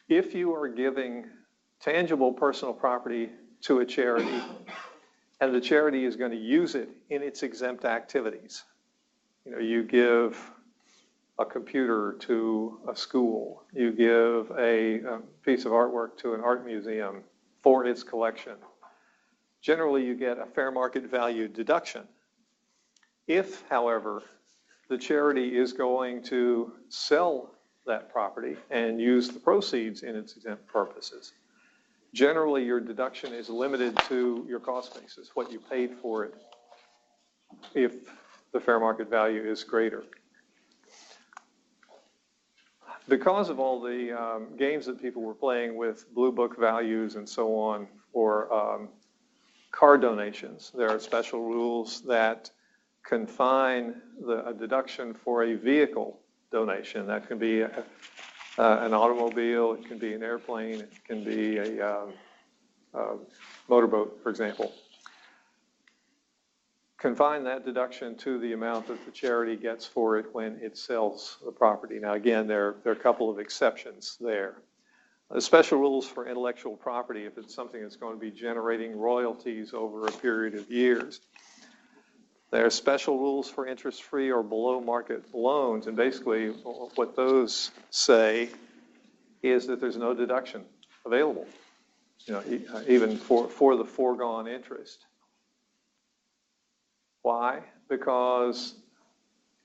E: If you are giving tangible personal property to a charity and the charity is going to use it in its exempt activities, you give a computer to a school, you give a piece of artwork to an art museum for its collection, generally you get a fair market value deduction. If, however, the charity is going to sell that property and use the proceeds in its exempt purposes, generally your deduction is limited to your cost basis, what you paid for it, if the fair market value is greater. Because of all the games that people were playing with blue book values and so on for car donations, there are special rules that confine a deduction for a vehicle donation. That can be an automobile, it can be an airplane, it can be a motorboat, for example. Confine that deduction to the amount that the charity gets for it when it sells the property. Now, again, there are a couple of exceptions there. The special rules for intellectual property, if it's something that's going to be generating royalties over a period of years. There are special rules for interest-free or below-market loans, and basically what those say is that there's no deduction available, even for the foregone interest. Why? Because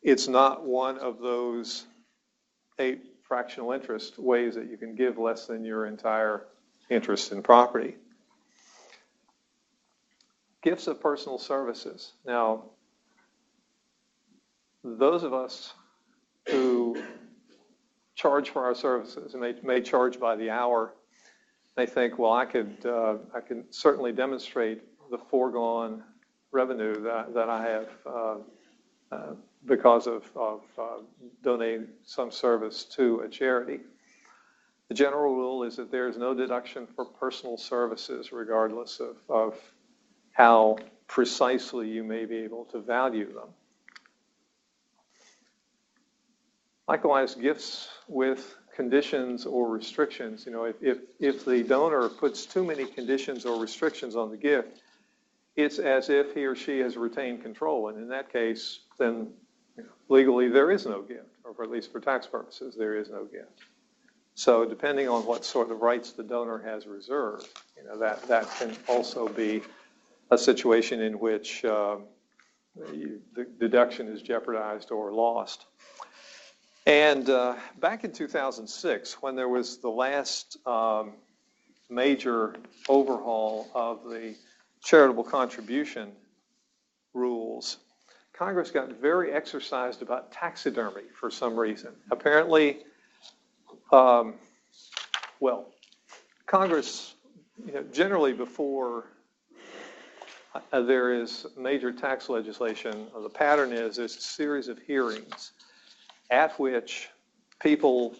E: it's not one of those 8 fractional interest ways that you can give less than your entire interest in property. Gifts of personal services. Now, those of us who charge for our services, and they may charge by the hour, they think, well, I can certainly demonstrate the foregone revenue that I have because of donating some service to a charity. The general rule is that there is no deduction for personal services, regardless of how precisely you may be able to value them. Likewise, gifts with conditions or restrictions. If the donor puts too many conditions or restrictions on the gift, it's as if he or she has retained control. And in that case, then legally there is no gift, or at least for tax purposes, there is no gift. So depending on what sort of rights the donor has reserved, that can also be a situation in which the deduction is jeopardized or lost. And back in 2006, when there was the last major overhaul of the charitable contribution rules, Congress got very exercised about taxidermy for some reason. Apparently, Congress, generally before there is major tax legislation, the pattern is there's a series of hearings at which people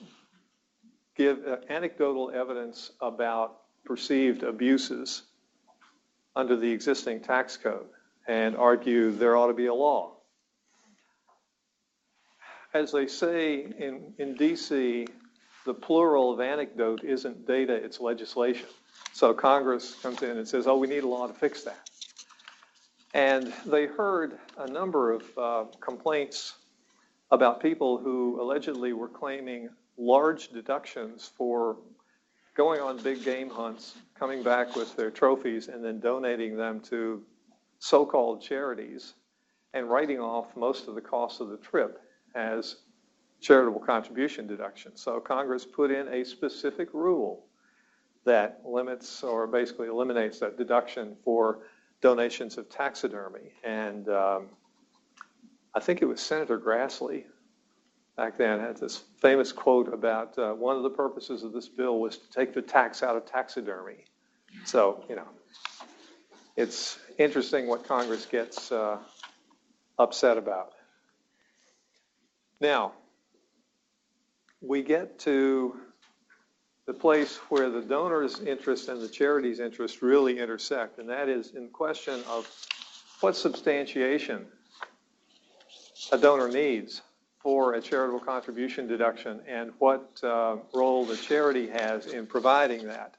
E: give anecdotal evidence about perceived abuses under the existing tax code and argue there ought to be a law. As they say in D.C., the plural of anecdote isn't data, it's legislation. So Congress comes in and says, oh, we need a law to fix that. And they heard a number of complaints about people who allegedly were claiming large deductions for going on big game hunts, coming back with their trophies, and then donating them to so-called charities and writing off most of the cost of the trip as charitable contribution deduction. So Congress put in a specific rule that limits or basically eliminates that deduction for donations of taxidermy. And I think it was Senator Grassley back then had this famous quote about one of the purposes of this bill was to take the tax out of taxidermy. So, it's interesting what Congress gets upset about. Now, we get to the place where the donor's interest and the charity's interest really intersect, and that is in question of what substantiation a donor needs for a charitable contribution deduction and what role the charity has in providing that.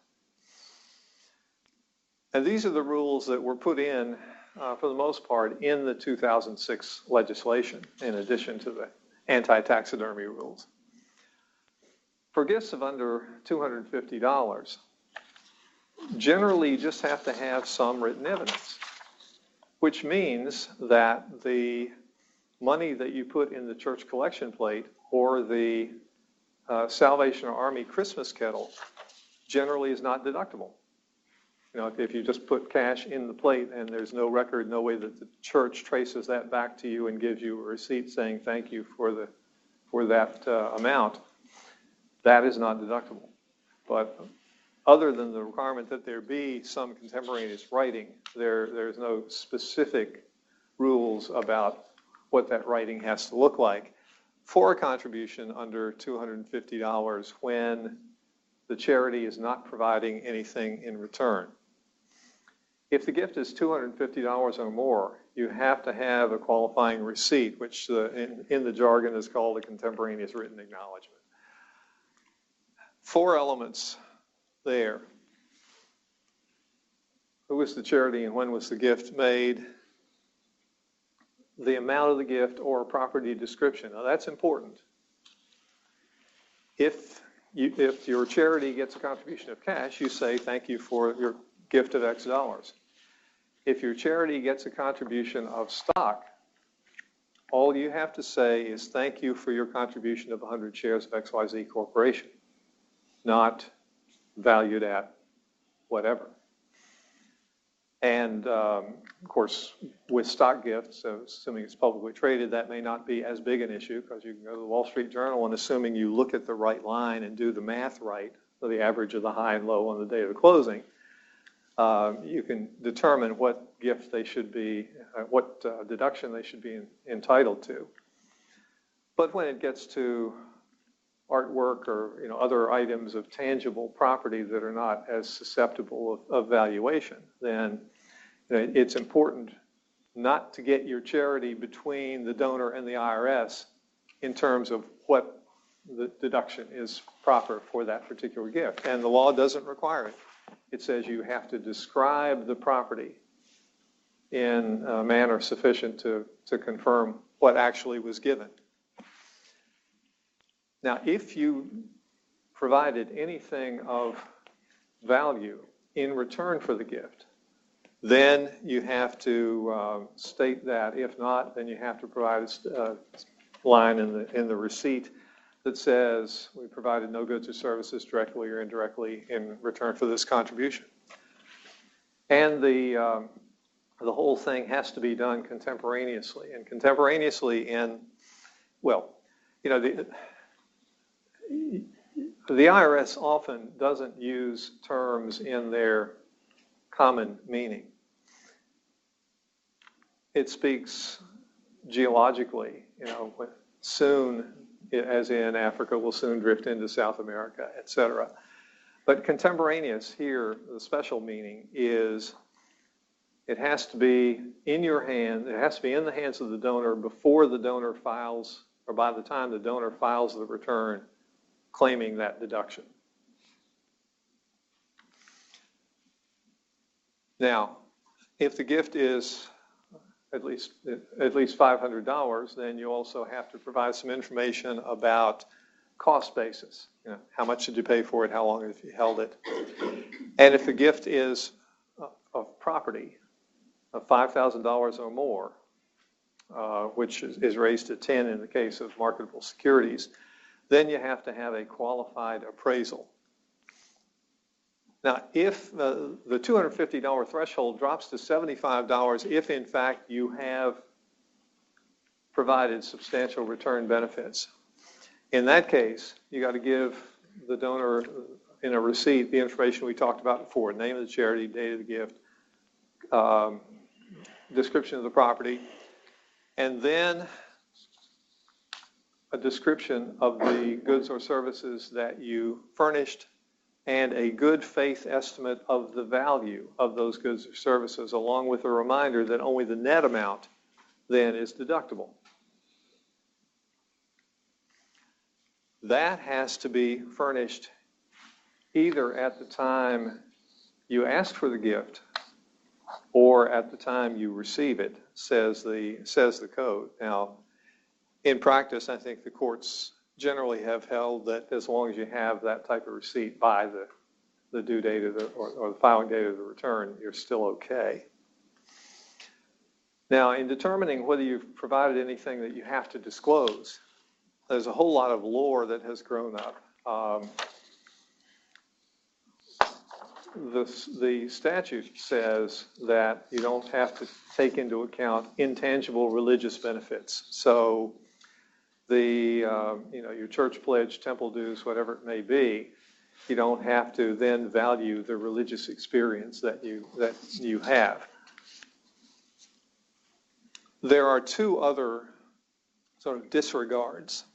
E: And these are the rules that were put in, for the most part, in the 2006 legislation, in addition to the anti-taxidermy rules. For gifts of under $250, generally you just have to have some written evidence, which means that the money that you put in the church collection plate or the Salvation Army Christmas kettle generally is not deductible. If you just put cash in the plate and there's no record, no way that the church traces that back to you and gives you a receipt saying thank you for that amount, that is not deductible. But other than the requirement that there be some contemporaneous writing, there's no specific rules about what that writing has to look like. for a contribution under $250 when the charity is not providing anything in return. If the gift is $250 or more, you have to have a qualifying receipt, which in the jargon is called a contemporaneous written acknowledgement. 4 elements there. Who was the charity and when was the gift made? The amount of the gift or property description. Now that's important. If your charity gets a contribution of cash, you say thank you for your gift of X dollars. If your charity gets a contribution of stock, all you have to say is thank you for your contribution of 100 shares of XYZ Corporation, not valued at whatever. And of course, with stock gifts, assuming it's publicly traded, that may not be as big an issue because you can go to the Wall Street Journal and assuming you look at the right line and do the math right, so the average of the high and low on the day of the closing, you can determine what gift they should be, what deduction they should be entitled to. But when it gets to artwork or other items of tangible property that are not as susceptible of valuation, then it's important not to get your charity between the donor and the IRS in terms of what the deduction is proper for that particular gift. And the law doesn't require it. It says you have to describe the property in a manner sufficient to confirm what actually was given. Now, if you provided anything of value in return for the gift, then you have to state that. If not, then you have to provide a line in the receipt that says we provided no goods or services directly or indirectly in return for this contribution. And the whole thing has to be done contemporaneously. And contemporaneously the IRS often doesn't use terms in their common meaning. It speaks geologically, soon, as in Africa, will soon drift into South America, etc. But contemporaneous here, the special meaning is it has to be in your hand, it has to be in the hands of the donor before the donor files, or by the time the donor files the return claiming that deduction. Now, if the gift is at least $500, then you also have to provide some information about cost basis. How much did you pay for it? How long have you held it? And if the gift is of property of $5,000 or more, which is raised to 10 in the case of marketable securities, then you have to have a qualified appraisal. Now, if the $250 threshold drops to $75, if in fact you have provided substantial return benefits, in that case, you got to give the donor in a receipt the information we talked about before: name of the charity, date of the gift, description of the property, and then a description of the goods or services that you furnished and a good faith estimate of the value of those goods or services, along with a reminder that only the net amount then is deductible. That has to be furnished either at the time you ask for the gift or at the time you receive it, says the code. Now, in practice, I think the courts generally have held that as long as you have that type of receipt by the due date of or the filing date of the return, you're still okay. Now, in determining whether you've provided anything that you have to disclose, there's a whole lot of lore that has grown up. The statute says that you don't have to take into account intangible religious benefits. So your church pledge, temple dues, whatever it may be, you don't have to then value the religious experience that you have. There are two other sort of disregards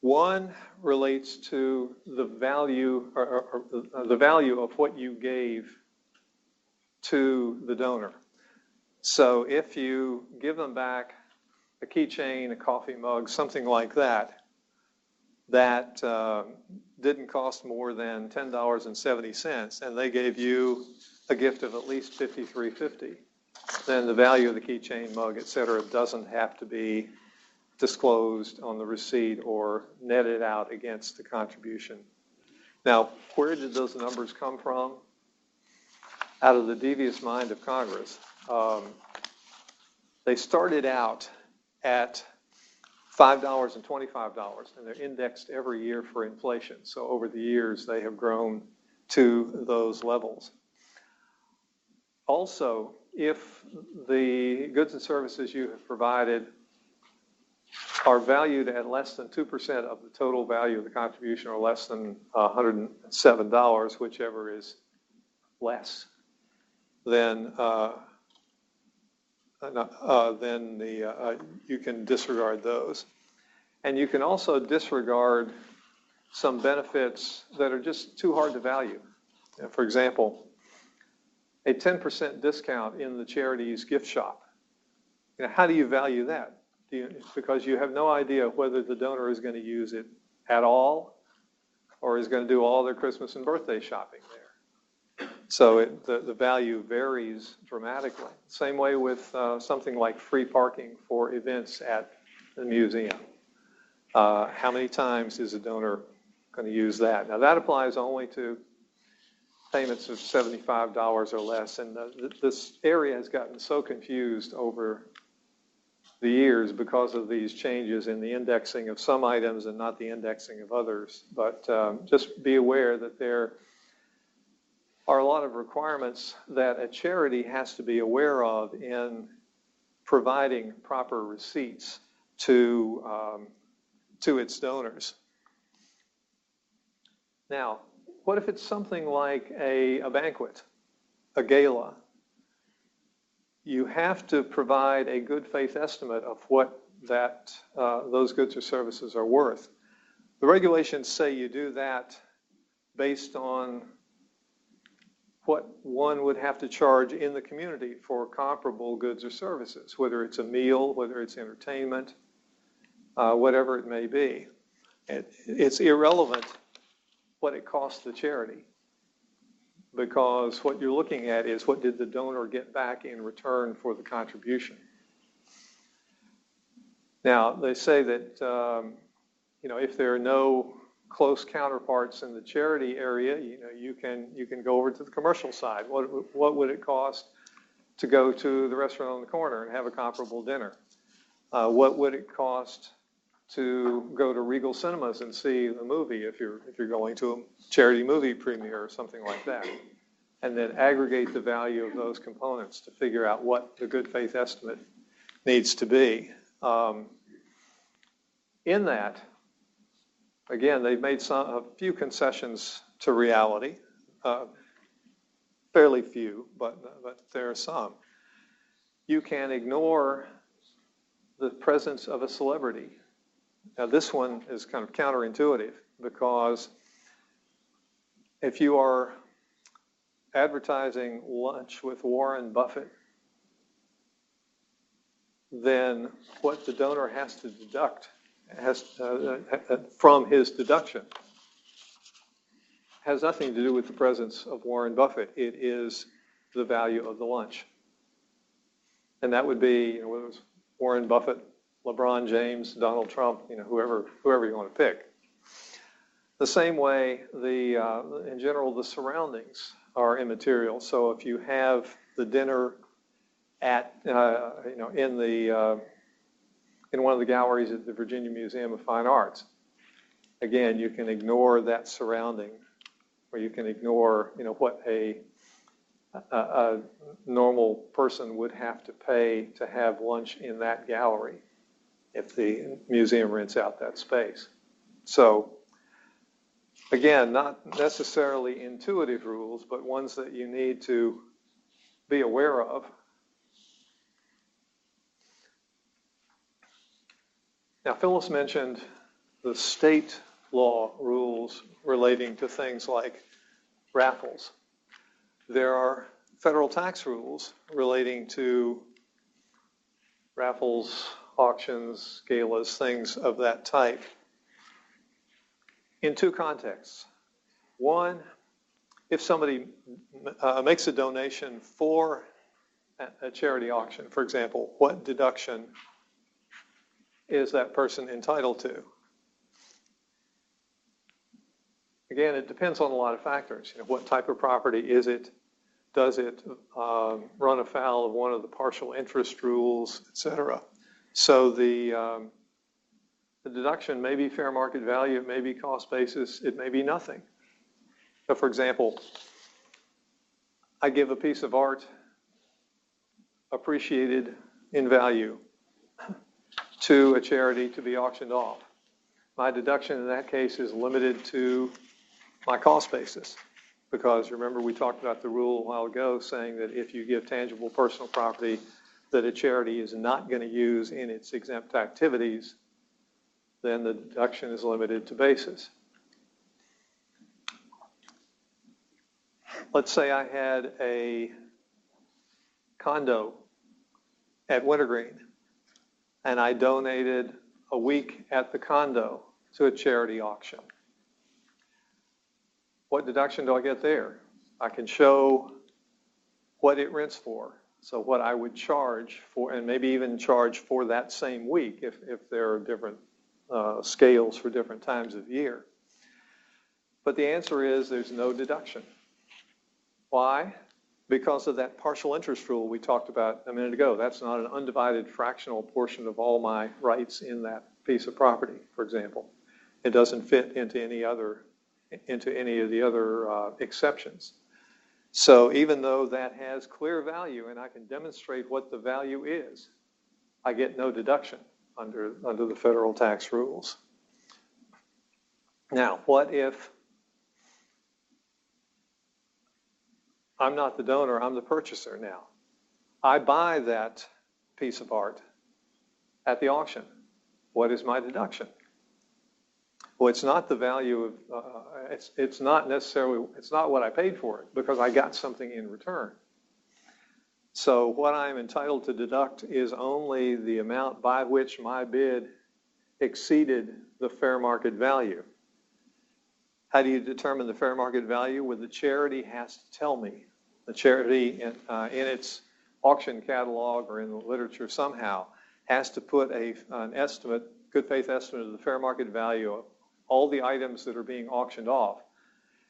E: One relates to the value or the value of what you gave to the donor. So if you give them back a keychain, a coffee mug, something like that, that didn't cost more than $10.70, and they gave you a gift of at least $53.50, then the value of the keychain, mug, et cetera, doesn't have to be disclosed on the receipt or netted out against the contribution. Now, where did those numbers come from? Out of the devious mind of Congress. They started out at $5 and $25, and they're indexed every year for inflation. So over the years, they have grown to those levels. Also, if the goods and services you have provided are valued at less than 2% of the total value of the contribution, or less than $107, whichever is less, then you can disregard those. And you can also disregard some benefits that are just too hard to value. For example, a 10% discount in the charity's gift shop. How do you value that? Because you have no idea whether the donor is going to use it at all or is going to do all their Christmas and birthday shopping there. So the value varies dramatically. Same way with something like free parking for events at the museum. How many times is a donor going to use that? Now that applies only to payments of $75 or less, and this area has gotten so confused over the years because of these changes in the indexing of some items and not the indexing of others. But just be aware that there are a lot of requirements that a charity has to be aware of in providing proper receipts to its donors. Now, what if it's something like a banquet, a gala? You have to provide a good faith estimate of what those goods or services are worth. The regulations say you do that based on what one would have to charge in the community for comparable goods or services, whether it's a meal, whether it's entertainment, whatever it may be. It's irrelevant what it costs the charity, because what you're looking at is what did the donor get back in return for the contribution. Now, they say that if there are no close counterparts in the charity area, you can go over to the commercial side. What would it cost to go to the restaurant on the corner and have a comparable dinner? What would it cost to go to Regal Cinemas and see the movie if you're going to a charity movie premiere or something like that? And then aggregate the value of those components to figure out what the good faith estimate needs to be. In that, again, they've made a few concessions to reality, fairly few, but there are some. You can ignore the presence of a celebrity. Now, this one is kind of counterintuitive, because if you are advertising lunch with Warren Buffett, then what the donor has to deduct from his deduction has nothing to do with the presence of Warren Buffett. It is the value of the lunch. And that would be, whether it was Warren Buffett, LeBron James, Donald Trump, whoever you want to pick. The same way, in general, the surroundings are immaterial. So if you have the dinner at, in one of the galleries at the Virginia Museum of Fine Arts, again, you can ignore that surrounding, or you can ignore, what a normal person would have to pay to have lunch in that gallery if the museum rents out that space. So, again, not necessarily intuitive rules, but ones that you need to be aware of. Now, Phyllis mentioned the state law rules relating to things like raffles. There are federal tax rules relating to raffles, auctions, galas, things of that type, in two contexts. One, if somebody makes a donation for a charity auction, for example, what deduction is that person entitled to? Again, it depends on a lot of factors. What type of property is it? Does it run afoul of one of the partial interest rules, et cetera? So the deduction may be fair market value, it may be cost basis, it may be nothing. So for example, I give a piece of art appreciated in value to a charity to be auctioned off. My deduction in that case is limited to my cost basis, because remember we talked about the rule a while ago saying that if you give tangible personal property that a charity is not going to use in its exempt activities, then the deduction is limited to basis. Let's say I had a condo at Wintergreen and I donated a week at the condo to a charity auction. What deduction do I get there? I can show what it rents for. So what I would charge for, and maybe even charge for that same week if there are different scales for different times of year. But the answer is there's no deduction. Why? Because of that partial interest rule we talked about a minute ago. That's not an undivided fractional portion of all my rights in that piece of property, for example. It doesn't fit into any of the other exceptions. So even though that has clear value and I can demonstrate what the value is, I get no deduction under the federal tax rules. Now, what if I'm not the donor, I'm the purchaser now? I buy that piece of art at the auction. What is my deduction? Well, it's not the value of, it's not necessarily, it's not what I paid for it, because I got something in return. So what I'm entitled to deduct is only the amount by which my bid exceeded the fair market value. How do you determine the fair market value? Well, the charity has to tell me. The charity in its auction catalog or in the literature somehow has to put an estimate, good faith estimate of the fair market value of all the items that are being auctioned off,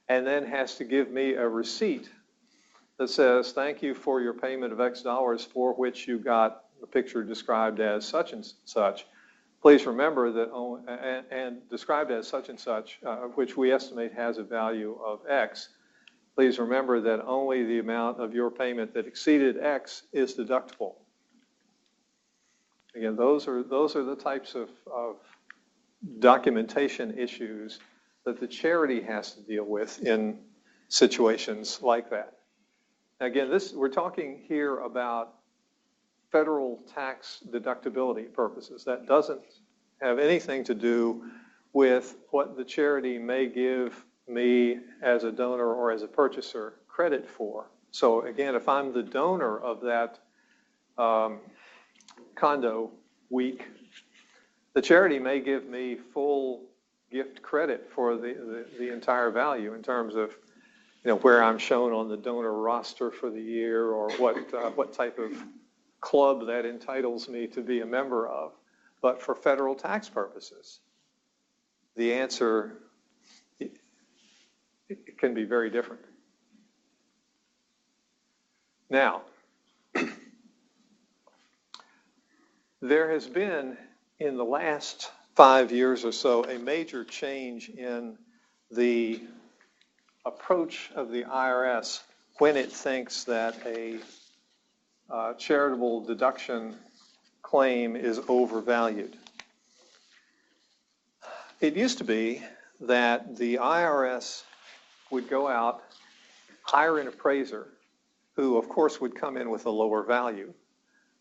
E: and then has to give me a receipt that says, thank you for your payment of X dollars for which you got the picture described as such and such. Please remember that, and described as such and such, which we estimate has a value of X. Please remember that only the amount of your payment that exceeded X is deductible. Again, those are the types of documentation issues that the charity has to deal with in situations like that. Again, we're talking here about federal tax deductibility purposes. That doesn't have anything to do with what the charity may give me as a donor or as a purchaser credit for. So again, if I'm the donor of that condo week, the charity may give me full gift credit for the entire value in terms of where I'm shown on the donor roster for the year, or what type of club that entitles me to be a member of. But for federal tax purposes, the answer it can be very different. Now, there has been in the last 5 years or so a major change in the approach of the IRS when it thinks that a charitable deduction claim is overvalued. It used to be that the IRS would go out, hire an appraiser, who of course would come in with a lower value.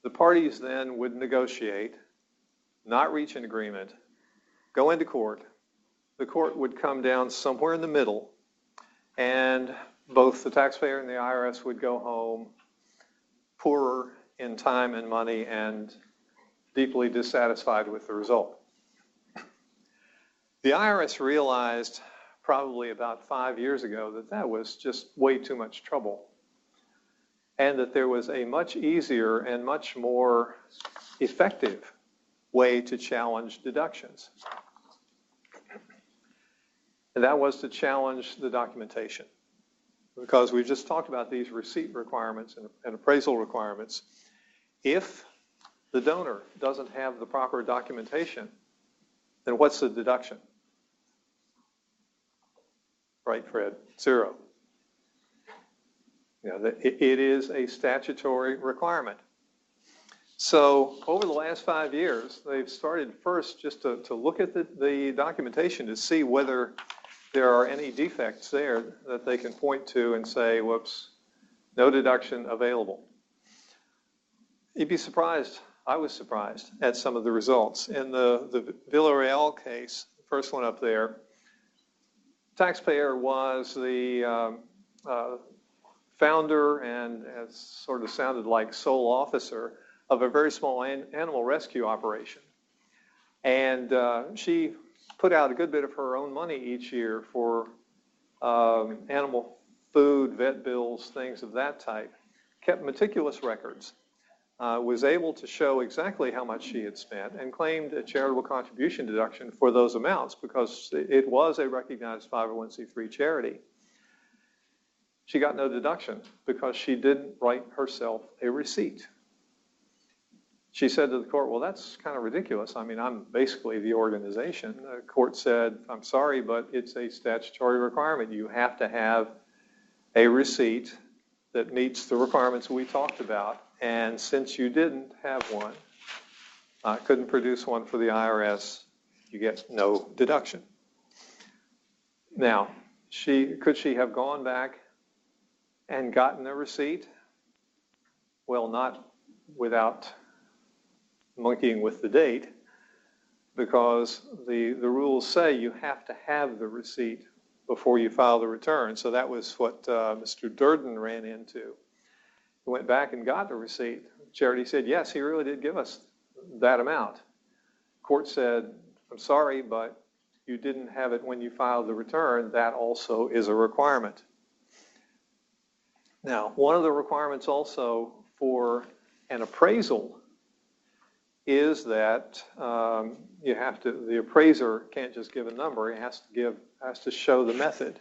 E: The parties then would negotiate, not reach an agreement, go into court. The court would come down somewhere in the middle, and both the taxpayer and the IRS would go home poorer in time and money and deeply dissatisfied with the result. The IRS realized probably about 5 years ago that that was just way too much trouble, and that there was a much easier and much more effective way to challenge deductions. And that was to challenge the documentation. Because we just talked about these receipt requirements and appraisal requirements. If the donor doesn't have the proper documentation, then what's the deduction? Right, Fred? 0. You know, it is a statutory requirement. So over the last 5 years, they've started first just to look at the documentation to see whether there are any defects there that they can point to and say, whoops, no deduction available. You'd be surprised, I was surprised at some of the results. In the Villarreal case, the first one up there, taxpayer was the founder and, as sort of sounded like, sole officer of a very small animal rescue operation. And she put out a good bit of her own money each year for animal food, vet bills, things of that type, kept meticulous records, was able to show exactly how much she had spent, and claimed a charitable contribution deduction for those amounts because it was a recognized 501c3 charity. She got no deduction because she didn't write herself a receipt. She said to the court, well, that's kind of ridiculous. I mean, I'm basically the organization. The court said, I'm sorry, but it's a statutory requirement. You have to have a receipt that meets the requirements we talked about. And since you didn't have one, couldn't produce one for the IRS, you get no deduction. Now, could she have gone back and gotten a receipt? Well, not without monkeying with the date, because the rules say you have to have the receipt before you file the return. So that was what Mr. Durden ran into. He went back and got the receipt. Charity said, yes, he really did give us that amount. Court said, I'm sorry, but you didn't have it when you filed the return. That also is a requirement. Now, one of the requirements also for an appraisal is that the appraiser can't just give a number, he has to show the method.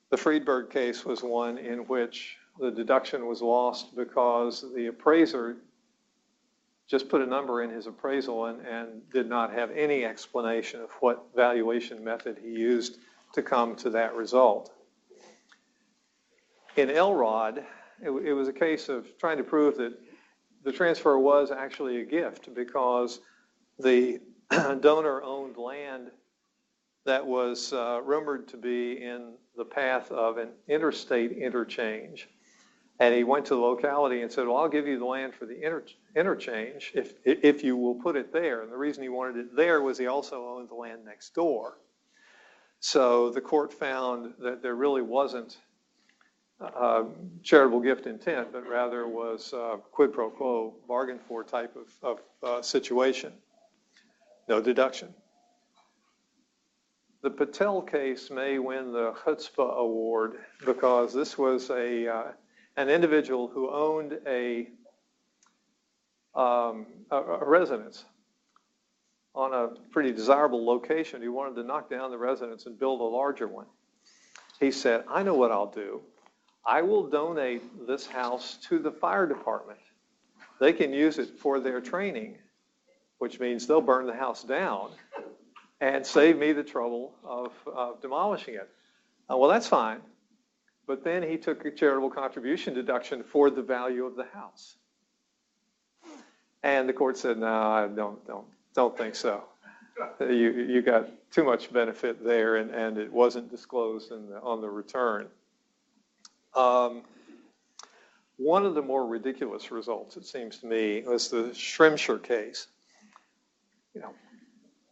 E: The Friedberg case was one in which the deduction was lost because the appraiser just put a number in his appraisal and did not have any explanation of what valuation method he used to come to that result. In Elrod, it was a case of trying to prove that the transfer was actually a gift because the donor owned land that was rumored to be in the path of an interstate interchange. And he went to the locality and said, well, I'll give you the land for the interchange if you will put it there. And the reason he wanted it there was he also owned the land next door. So the court found that there really wasn't charitable gift intent, but rather was quid pro quo, bargain for type of situation. No deduction. The Patel case may win the Chutzpah Award because this was an individual who owned a residence on a pretty desirable location. He wanted to knock down the residence and build a larger one. He said, I know what I'll do. I will donate this house to the fire department. They can use it for their training, which means they'll burn the house down and save me the trouble of demolishing it. Well, that's fine. But then he took a charitable contribution deduction for the value of the house. And the court said, no, I don't think so. You got too much benefit there, and it wasn't disclosed on the return. One of the more ridiculous results, it seems to me, was the Shrimsher case.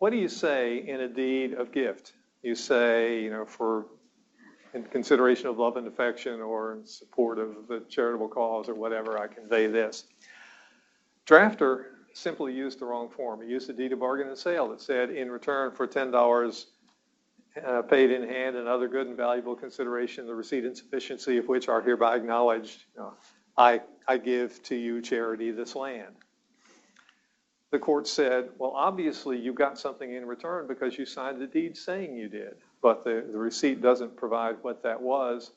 E: what do you say in a deed of gift? You say, for in consideration of love and affection or in support of the charitable cause or whatever, I convey this. Drafter simply used the wrong form. He used a deed of bargain and sale that said, in return for $10 paid in hand and other good and valuable consideration, the receipt and sufficiency of which are hereby acknowledged, I give to you, charity, this land. The court said, well, obviously you got something in return because you signed the deed saying you did, but the receipt doesn't provide what that was,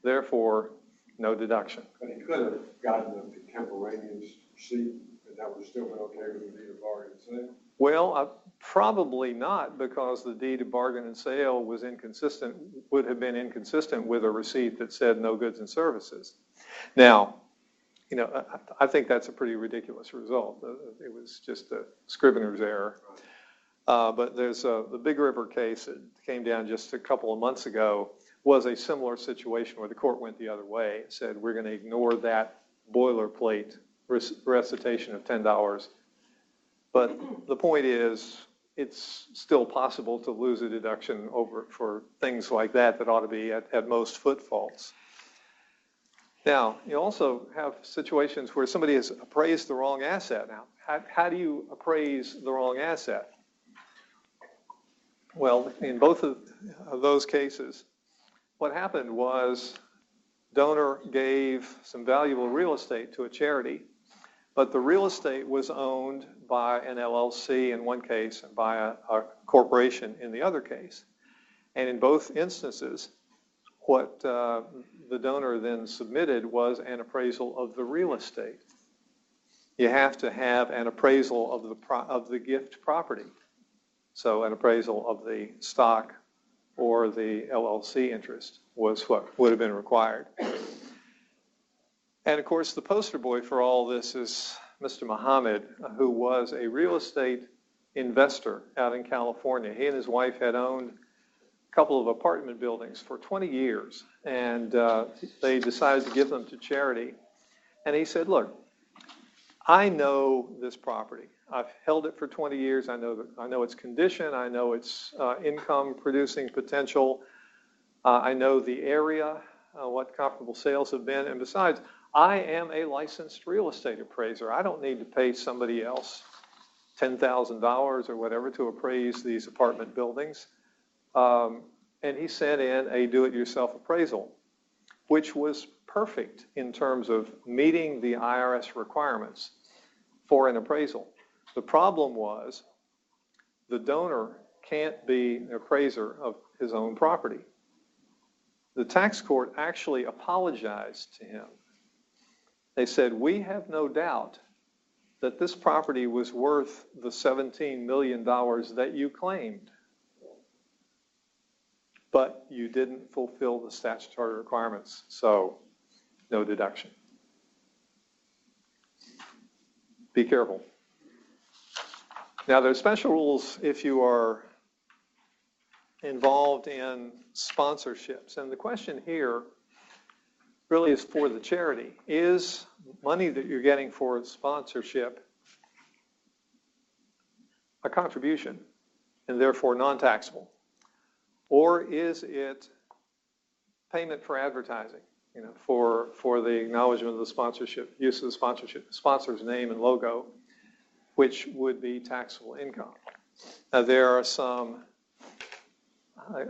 E: therefore, no deduction.
D: But he could have gotten a contemporaneous receipt, and that would have still been okay with the deed of bargain and sale?
E: Well, probably not, because the deed of bargain and sale was inconsistent, would have been inconsistent with a receipt that said no goods and services. Now, I think that's a pretty ridiculous result. It was just a scrivener's error. But there's the Big River case that came down just a couple of months ago was a similar situation where the court went the other way. It said, we're going to ignore that boilerplate recitation of $10. But the point is, it's still possible to lose a deduction for things like that ought to be at most foot faults. Now, you also have situations where somebody has appraised the wrong asset. Now, how do you appraise the wrong asset? Well, in both of those cases, what happened was donor gave some valuable real estate to a charity, but the real estate was owned by an LLC in one case and by a corporation in the other case. And in both instances, what the donor then submitted was an appraisal of the real estate. You have to have an appraisal of the gift property. So an appraisal of the stock or the LLC interest was what would have been required. And of course, the poster boy for all this is Mr. Muhammad, who was a real estate investor out in California. He and his wife had owned a couple of apartment buildings for 20 years, and they decided to give them to charity. And he said, look, I know this property. I've held it for 20 years. I know its condition. I know its income producing potential. I know the area, what comparable sales have been. And besides, I am a licensed real estate appraiser. I don't need to pay somebody else $10,000 or whatever to appraise these apartment buildings. And he sent in a do-it-yourself appraisal, which was perfect in terms of meeting the IRS requirements for an appraisal. The problem was the donor can't be an appraiser of his own property. The tax court actually apologized to him. They said, we have no doubt that this property was worth the $17 million that you claimed, but you didn't fulfill the statutory requirements, so no deduction. Be careful. Now, there's special rules if you are involved in sponsorships. And the question here really is for the charity. Is money that you're getting for sponsorship a contribution and therefore non-taxable? Or is it payment for advertising, for the acknowledgement of the sponsorship, use of the sponsor's name and logo, which would be taxable income? Now, there are some,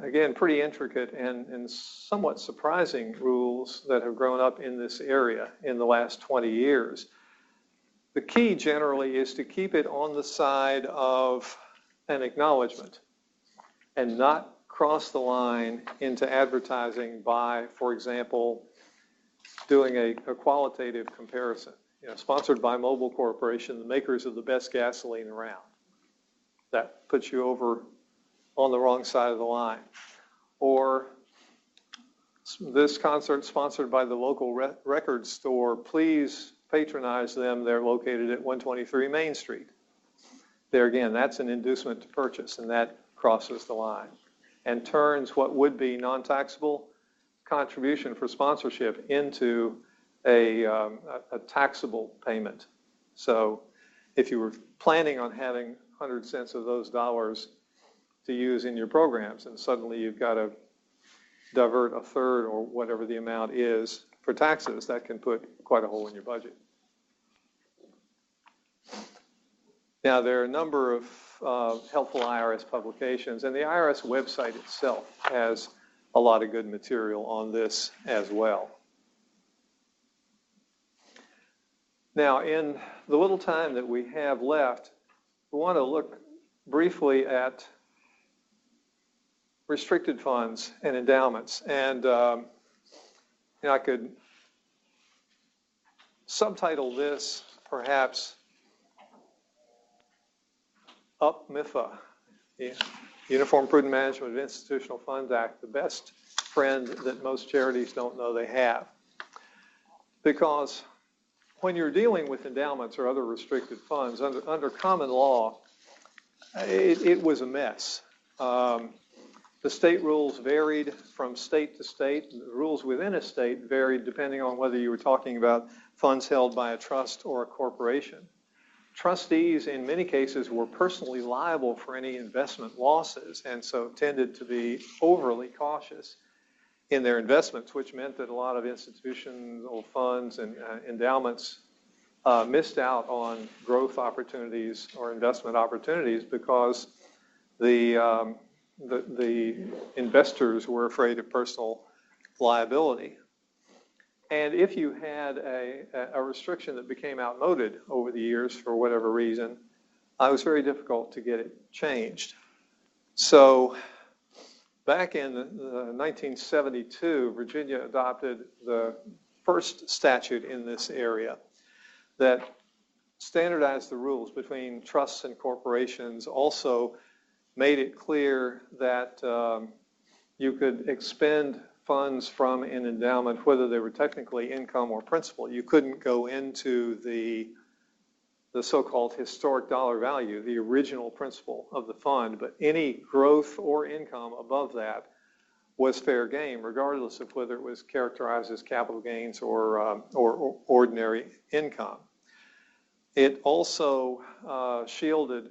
E: again, pretty intricate and somewhat surprising rules that have grown up in this area in the last 20 years. The key generally is to keep it on the side of an acknowledgement and not cross the line into advertising by, for example, doing a qualitative comparison. Sponsored by Mobil Corporation, the makers of the best gasoline around. That puts you over on the wrong side of the line. Or this concert sponsored by the local record store, please patronize them. They're located at 123 Main Street. There again, that's an inducement to purchase, and that crosses the line and turns what would be non-taxable contribution for sponsorship into a taxable payment. So if you were planning on having 100 cents of those dollars to use in your programs, and suddenly you've got to divert a third or whatever the amount is for taxes. That can put quite a hole in your budget. Now, there are a number of helpful IRS publications, and the IRS website itself has a lot of good material on this as well. Now, in the little time that we have left, we want to look briefly at restricted funds and endowments. And I could subtitle this perhaps Up MIFA, Uniform Prudent Management of Institutional Funds Act, the best friend that most charities don't know they have. Because when you're dealing with endowments or other restricted funds, under common law, it was a mess. The state rules varied from state to state. The rules within a state varied depending on whether you were talking about funds held by a trust or a corporation. Trustees, in many cases, were personally liable for any investment losses, and so tended to be overly cautious in their investments, which meant that a lot of institutional funds and endowments missed out on growth opportunities or investment opportunities because the investors were afraid of personal liability. And if you had a restriction that became outmoded over the years for whatever reason, it was very difficult to get it changed. So back in 1972, Virginia adopted the first statute in this area that standardized the rules between trusts and corporations, also made it clear that you could expend funds from an endowment, whether they were technically income or principal. You couldn't go into the so-called historic dollar value, the original principal of the fund, but any growth or income above that was fair game, regardless of whether it was characterized as capital gains or ordinary income. It also shielded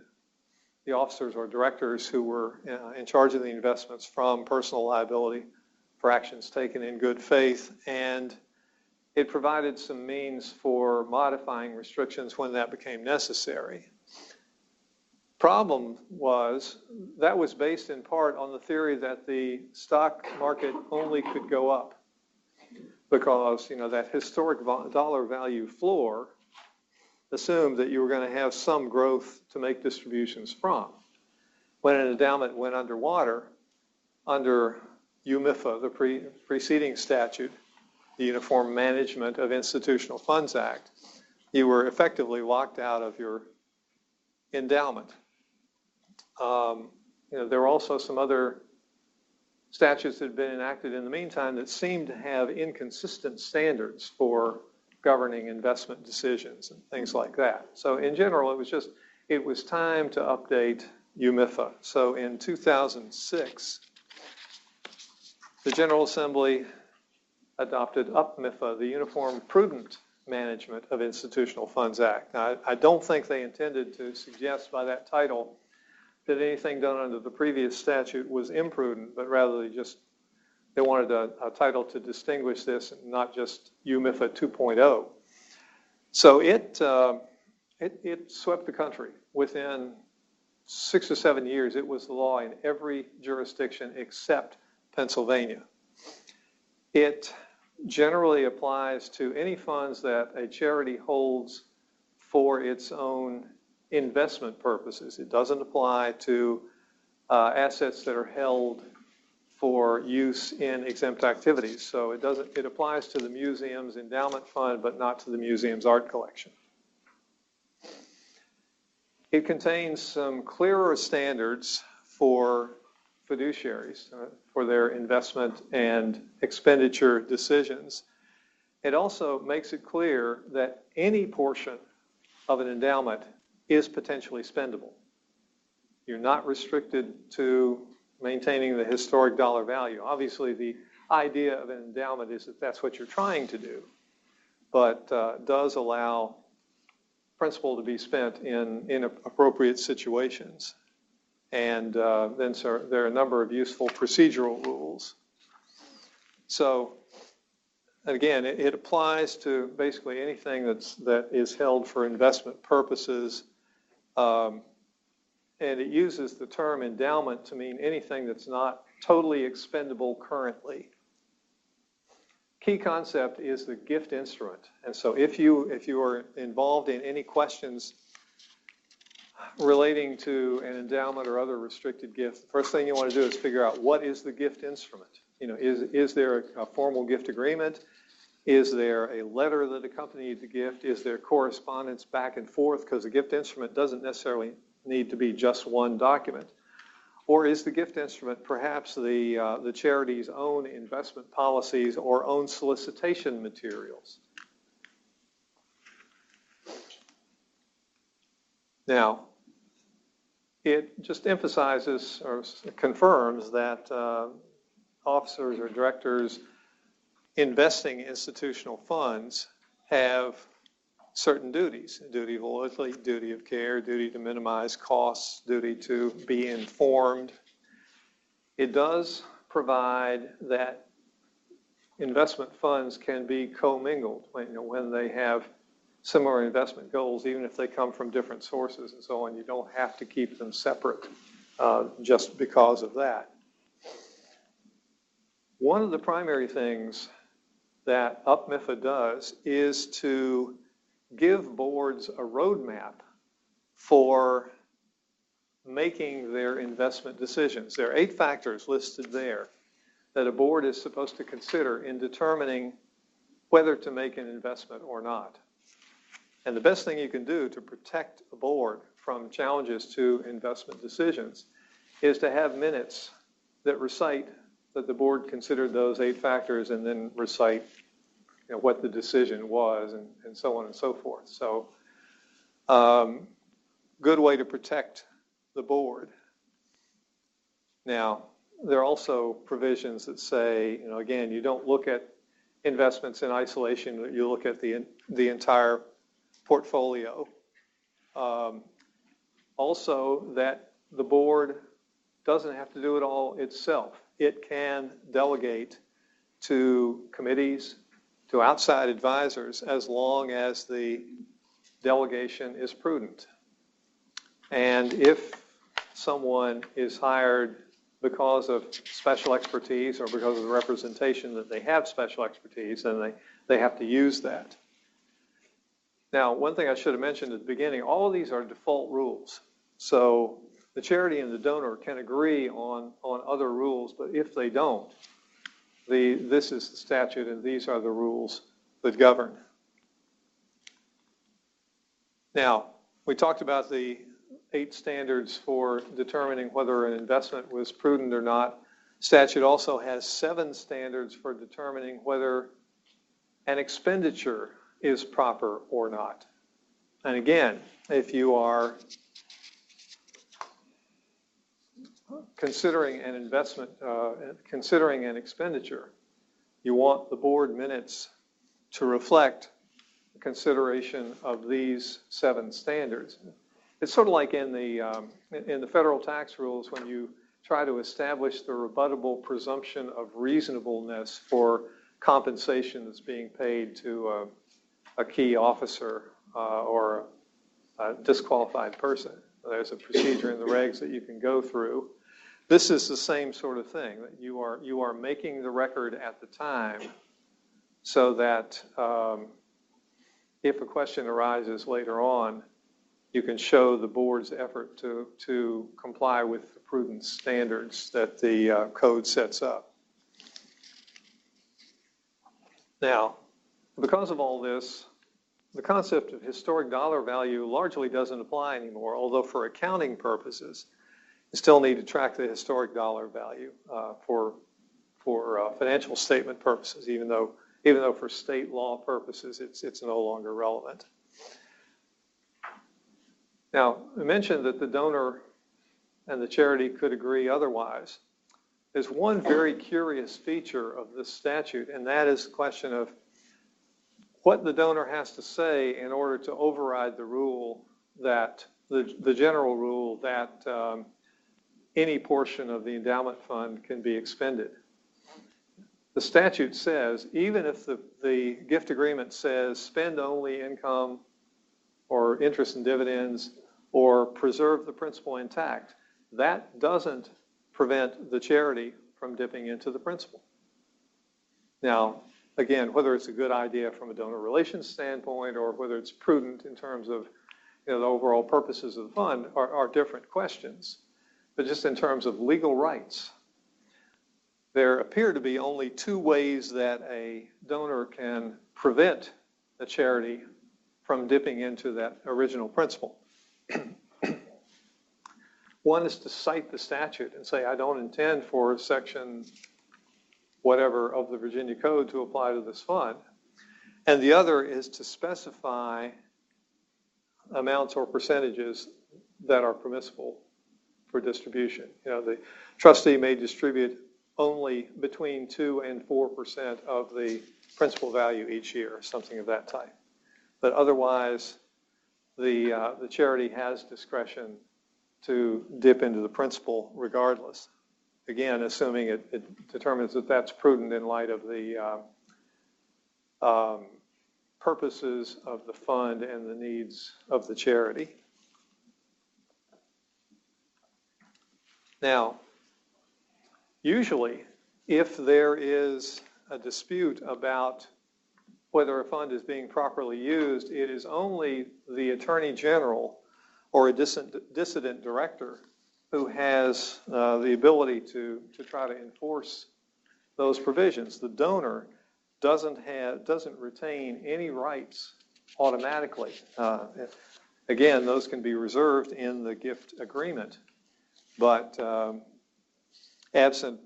E: the officers or directors who were in charge of the investments from personal liability for actions taken in good faith, and it provided some means for modifying restrictions when that became necessary. Problem was, that was based in part on the theory that the stock market only could go up because, that historic dollar value floor assumed that you were going to have some growth to make distributions from. When an endowment went underwater, under UMIFA, the preceding statute, the Uniform Management of Institutional Funds Act, you were effectively locked out of your endowment. There were also some other statutes that had been enacted in the meantime that seemed to have inconsistent standards for governing investment decisions and things like that. So in general, it was time to update UMIFA. So in 2006, the General Assembly adopted UPMIFA, the Uniform Prudent Management of Institutional Funds Act. Now, I don't think they intended to suggest by that title that anything done under the previous statute was imprudent, but rather they wanted a title to distinguish this, and not just UMIFA 2.0. So it swept the country. Within 6 or 7 years, it was the law in every jurisdiction except Pennsylvania. It generally applies to any funds that a charity holds for its own investment purposes. It doesn't apply to assets that are held for use in exempt activities. So it applies to the museum's endowment fund, but not to the museum's art collection. It contains some clearer standards for fiduciaries for their investment and expenditure decisions. It also makes it clear that any portion of an endowment is potentially spendable. You're not restricted to maintaining the historic dollar value. Obviously, the idea of an endowment is that that's what you're trying to do, but does allow principal to be spent in appropriate situations. And then there are a number of useful procedural rules. So again, it applies to basically anything that is held for investment purposes. And it uses the term endowment to mean anything that's not totally expendable currently. Key concept is the gift instrument. And so if you are involved in any questions relating to an endowment or other restricted gift, the first thing you want to do is figure out what is the gift instrument. You know, is there a formal gift agreement? Is there a letter that accompanied the gift? Is there correspondence back and forth? Because the gift instrument doesn't necessarily need to be just one document. Or is the gift instrument perhaps the charity's own investment policies or own solicitation materials? Now, it just emphasizes or confirms that officers or directors investing institutional funds have certain duties: duty of loyalty, duty of care, duty to minimize costs, duty to be informed. It does provide that investment funds can be commingled when they have similar investment goals, even if they come from different sources and so on. You don't have to keep them separate just because of that. One of the primary things that UPMIFA does is to give boards a roadmap for making their investment decisions. There are 8 factors listed there that a board is supposed to consider in determining whether to make an investment or not. And the best thing you can do to protect a board from challenges to investment decisions is to have minutes that recite that the board considered those 8 factors and then recite what the decision was and so on and so forth. So good way to protect the board. Now, there are also provisions that say, again, you don't look at investments in isolation, you look at the entire portfolio. Also, that the board doesn't have to do it all itself. It can delegate to committees, to outside advisors, as long as the delegation is prudent. And if someone is hired because of special expertise or because of the representation that they have special expertise, then they have to use that. Now, one thing I should have mentioned at the beginning, all of these are default rules. So the charity and the donor can agree on other rules, but if they don't, this is the statute and these are the rules that govern. Now, we talked about the 8 standards for determining whether an investment was prudent or not. Statute also has 7 standards for determining whether an expenditure is proper or not. And again, if you are considering an investment, considering an expenditure, you want the board minutes to reflect the consideration of these 7 standards. It's sort of like in the federal tax rules when you try to establish the rebuttable presumption of reasonableness for compensation that's being paid to a key officer or a disqualified person. There's a procedure in the regs that you can go through. This is the same sort of thing, that you are making the record at the time so that if a question arises later on, you can show the board's effort to comply with the prudence standards that the code sets up. Now, because of all this, the concept of historic dollar value largely doesn't apply anymore, although for accounting purposes, you still need to track the historic dollar value for financial statement purposes, even though for state law purposes it's no longer relevant. Now, I mentioned that the donor and the charity could agree otherwise. There's one very curious feature of this statute, and that is the question of what the donor has to say in order to override the rule that, the general rule that any portion of the endowment fund can be expended. The statute says, even if the gift agreement says spend only income or interest and dividends or preserve the principal intact, that doesn't prevent the charity from dipping into the principal. Now, again, whether it's a good idea from a donor relations standpoint or whether it's prudent in terms of the overall purposes of the fund are different questions. But just in terms of legal rights, there appear to be only two ways that a donor can prevent a charity from dipping into that original principal. One is to cite the statute and say, I don't intend for section whatever of the Virginia Code to apply to this fund. And the other is to specify amounts or percentages that are permissible for distribution. The trustee may distribute only between 2 and 4% of the principal value each year, something of that type. But otherwise, the charity has discretion to dip into the principal regardless. Again, assuming it determines that that's prudent in light of the purposes of the fund and the needs of the charity. Now, usually, if there is a dispute about whether a fund is being properly used, it is only the Attorney General or a dissident director who has the ability to try to enforce those provisions. The donor doesn't retain any rights automatically. Again, those can be reserved in the gift agreement, but absent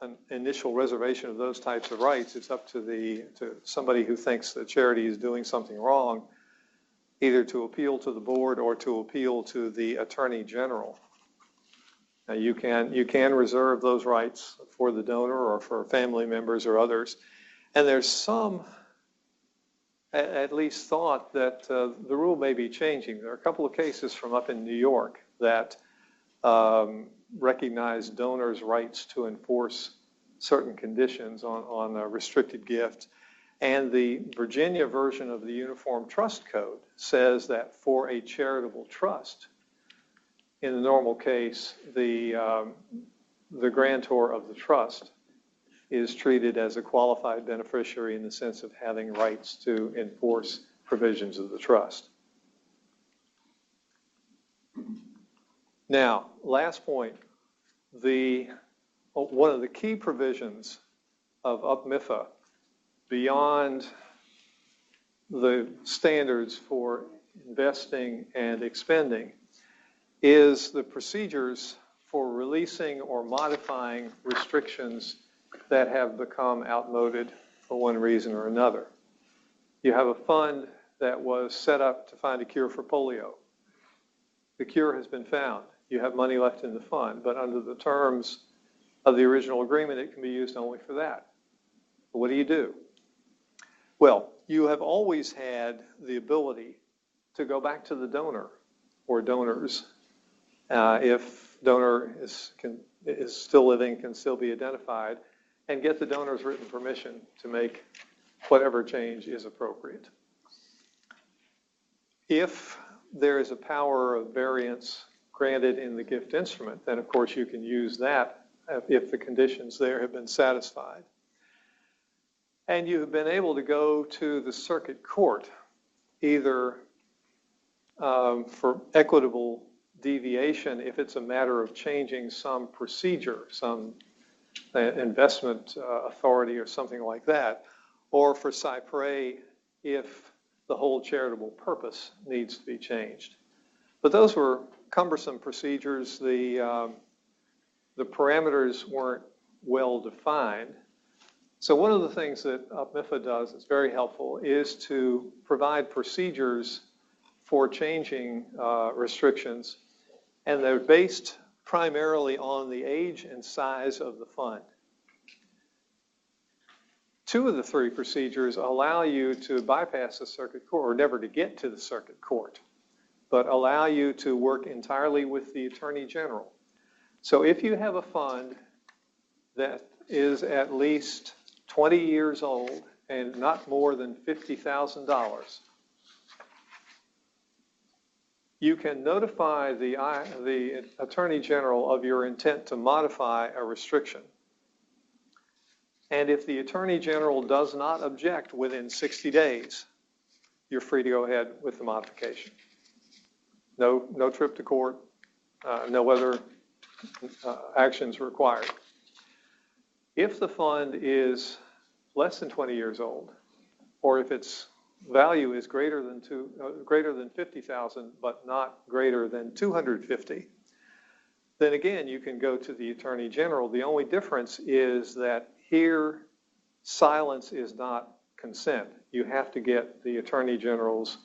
E: an initial reservation of those types of rights, it's up to somebody who thinks the charity is doing something wrong, either to appeal to the board or to appeal to the Attorney General. Now, you can reserve those rights for the donor or for family members or others. And there's some, at least, thought that the rule may be changing. There are a couple of cases from up in New York that recognize donors' rights to enforce certain conditions on a restricted gift. And the Virginia version of the Uniform Trust Code says that for a charitable trust, in the normal case, the grantor of the trust is treated as a qualified beneficiary in the sense of having rights to enforce provisions of the trust. Now, last point, one of the key provisions of UPMIFA, beyond the standards for investing and expending, is the procedures for releasing or modifying restrictions that have become outmoded for one reason or another. You have a fund that was set up to find a cure for polio. The cure has been found. You have money left in the fund, but under the terms of the original agreement, it can be used only for that. What do? Well, you have always had the ability to go back to the donor or donors. If donor is still living, can still be identified, and get the donor's written permission to make whatever change is appropriate. If there is a power of variance granted in the gift instrument, then of course you can use that if the conditions there have been satisfied. And you have been able to go to the circuit court either for equitable deviation if it's a matter of changing some procedure, some investment authority or something like that, or for cypre if the whole charitable purpose needs to be changed. But those were cumbersome procedures. The parameters weren't well defined. So one of the things that UPMIFA does that's very helpful is to provide procedures for changing restrictions, and they're based primarily on the age and size of the fund. 2 of the 3 procedures allow you to bypass the circuit court, or never to get to the circuit court, but allow you to work entirely with the Attorney General. So if you have a fund that is at least 20 years old and not more than $50,000, you can notify the Attorney General of your intent to modify a restriction. And if the Attorney General does not object within 60 days, you're free to go ahead with the modification. No trip to court, no other actions required. If the fund is less than 20 years old, or if its value is greater than 50,000, but not greater than 250, then again you can go to the Attorney General. The only difference is that here silence is not consent. You have to get the Attorney General's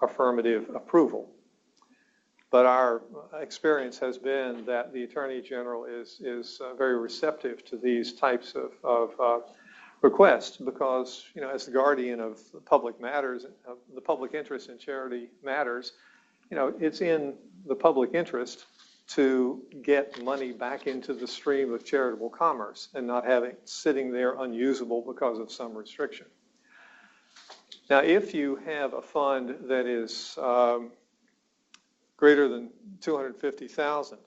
E: affirmative approval. But our experience has been that the Attorney General is very receptive to these types of requests because, as the guardian of the public matters, of the public interest in charity matters, it's in the public interest to get money back into the stream of charitable commerce and not have it sitting there unusable because of some restriction. Now, if you have a fund that is greater than 250,000,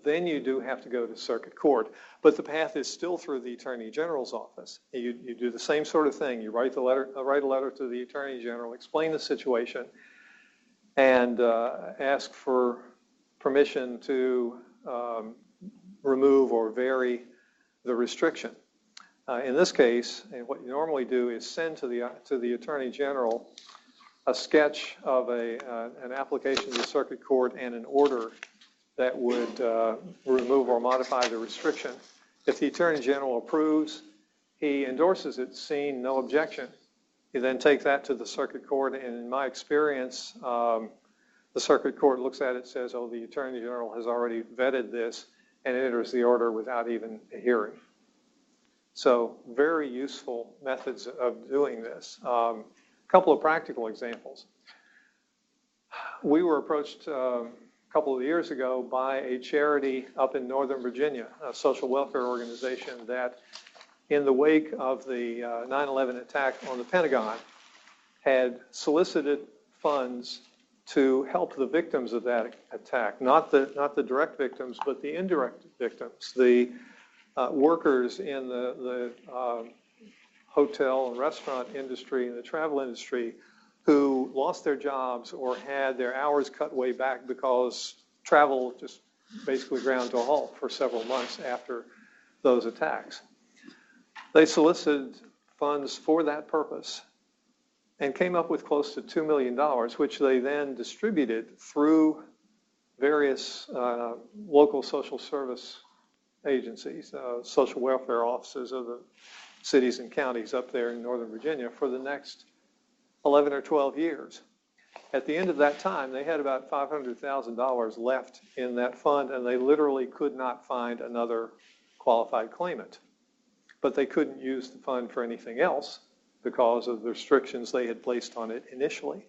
E: then you do have to go to circuit court. But the path is still through the Attorney General's office. You do the same sort of thing. You write a letter to the Attorney General, explain the situation, and ask for permission to remove or vary the restriction. In this case, what you normally do is send to the Attorney General a sketch of an application to the circuit court and an order that would remove or modify the restriction. If the Attorney General approves, he endorses it, seeing no objection. You then take that to the circuit court, and in my experience, the circuit court looks at it, says, oh, the Attorney General has already vetted this, and enters the order without even a hearing. So very useful methods of doing this. Couple of practical examples. We were approached a couple of years ago by a charity up in Northern Virginia, a social welfare organization that, in the wake of the 9/11 attack on the Pentagon, had solicited funds to help the victims of that attack, not the direct victims, but the indirect victims, the workers in the hotel and restaurant industry and the travel industry who lost their jobs or had their hours cut way back because travel just basically ground to a halt for several months after those attacks. They solicited funds for that purpose and came up with close to $2 million, which they then distributed through various local social service agencies, social welfare offices of the cities and counties up there in Northern Virginia for the next 11 or 12 years. At the end of that time, they had about $500,000 left in that fund, and they literally could not find another qualified claimant. But they couldn't use the fund for anything else because of the restrictions they had placed on it initially.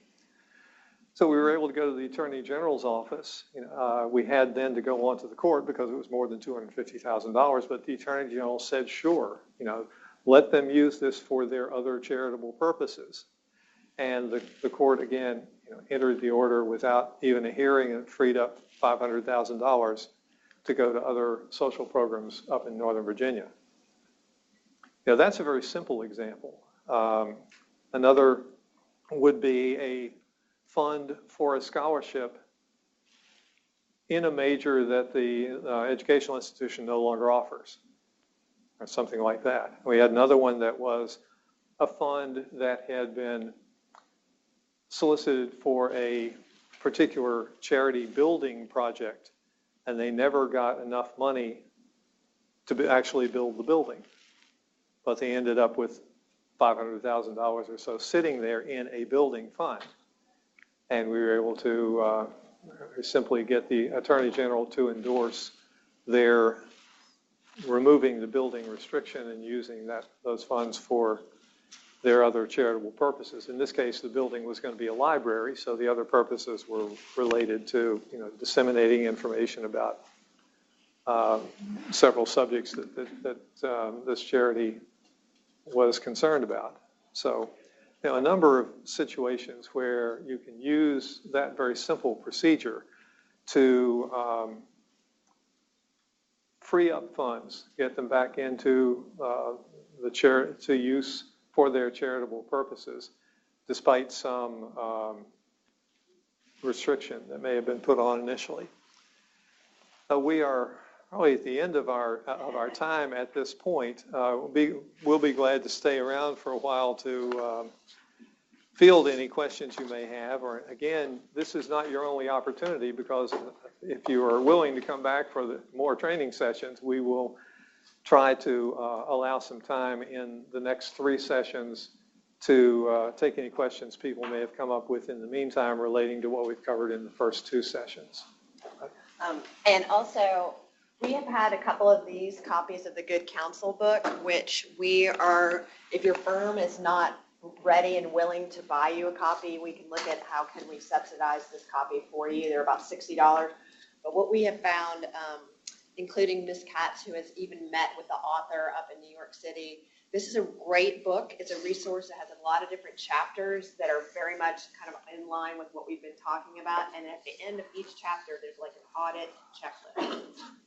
E: So we were able to go to the Attorney General's office. We had then to go on to the court because it was more than $250,000, but the Attorney General said, sure, let them use this for their other charitable purposes. And the court, again, entered the order without even a hearing and freed up $500,000 to go to other social programs up in Northern Virginia. That's a very simple example. Another would be a fund for a scholarship in a major that the educational institution no longer offers, or something like that. We had another one that was a fund that had been solicited for a particular charity building project, and they never got enough money to actually build the building. But they ended up with $500,000 or so sitting there in a building fund. And we were able to simply get the Attorney General to endorse their removing the building restriction and using those funds for their other charitable purposes. In this case, the building was going to be a library, so the other purposes were related to, disseminating information about several subjects that this charity was concerned about. So, a number of situations where you can use that very simple procedure to free up funds, get them back into to use for their charitable purposes, despite some restriction that may have been put on initially. We are probably at the end of our time at this point. We'll be glad to stay around for a while to field any questions you may have. Or again, this is not your only opportunity, because if you are willing to come back for the more training sessions, we will try to allow some time in the next 3 sessions to take any questions people may have come up with in the meantime relating to what we've covered in the first 2 sessions.
B: And also, we have had a couple of these copies of the Good Counsel book, which we are, if your firm is not ready and willing to buy you a copy, we can look at how can we subsidize this copy for you. They're about $60. But what we have found, including Ms. Katz, who has even met with the author up in New York City, this is a great book. It's a resource that has a lot of different chapters that are very much kind of in line with what we've been talking about. And at the end of each chapter, there's like an audit checklist.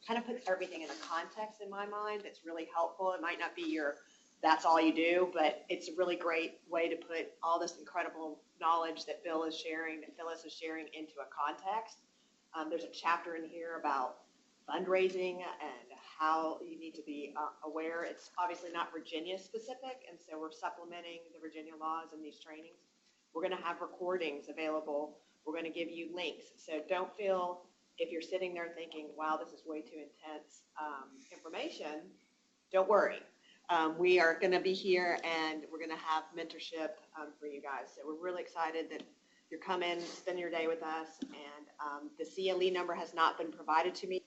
B: Kind of puts everything in a context in my mind that's really helpful. It might not be that's all you do, but it's a really great way to put all this incredible knowledge that Bill is sharing, that Phyllis is sharing, into a context. There's a chapter in here about fundraising and how you need to be aware. It's obviously not Virginia specific, and so we're supplementing the Virginia laws in these trainings. We're going to have recordings available. We're going to give you links. So don't feel, if you're sitting there thinking, wow, this is way too intense information, don't worry. We are going to be here, and we're going to have mentorship for you guys. So we're really excited that you're coming, spend your day with us. And the CLE number has not been provided to me.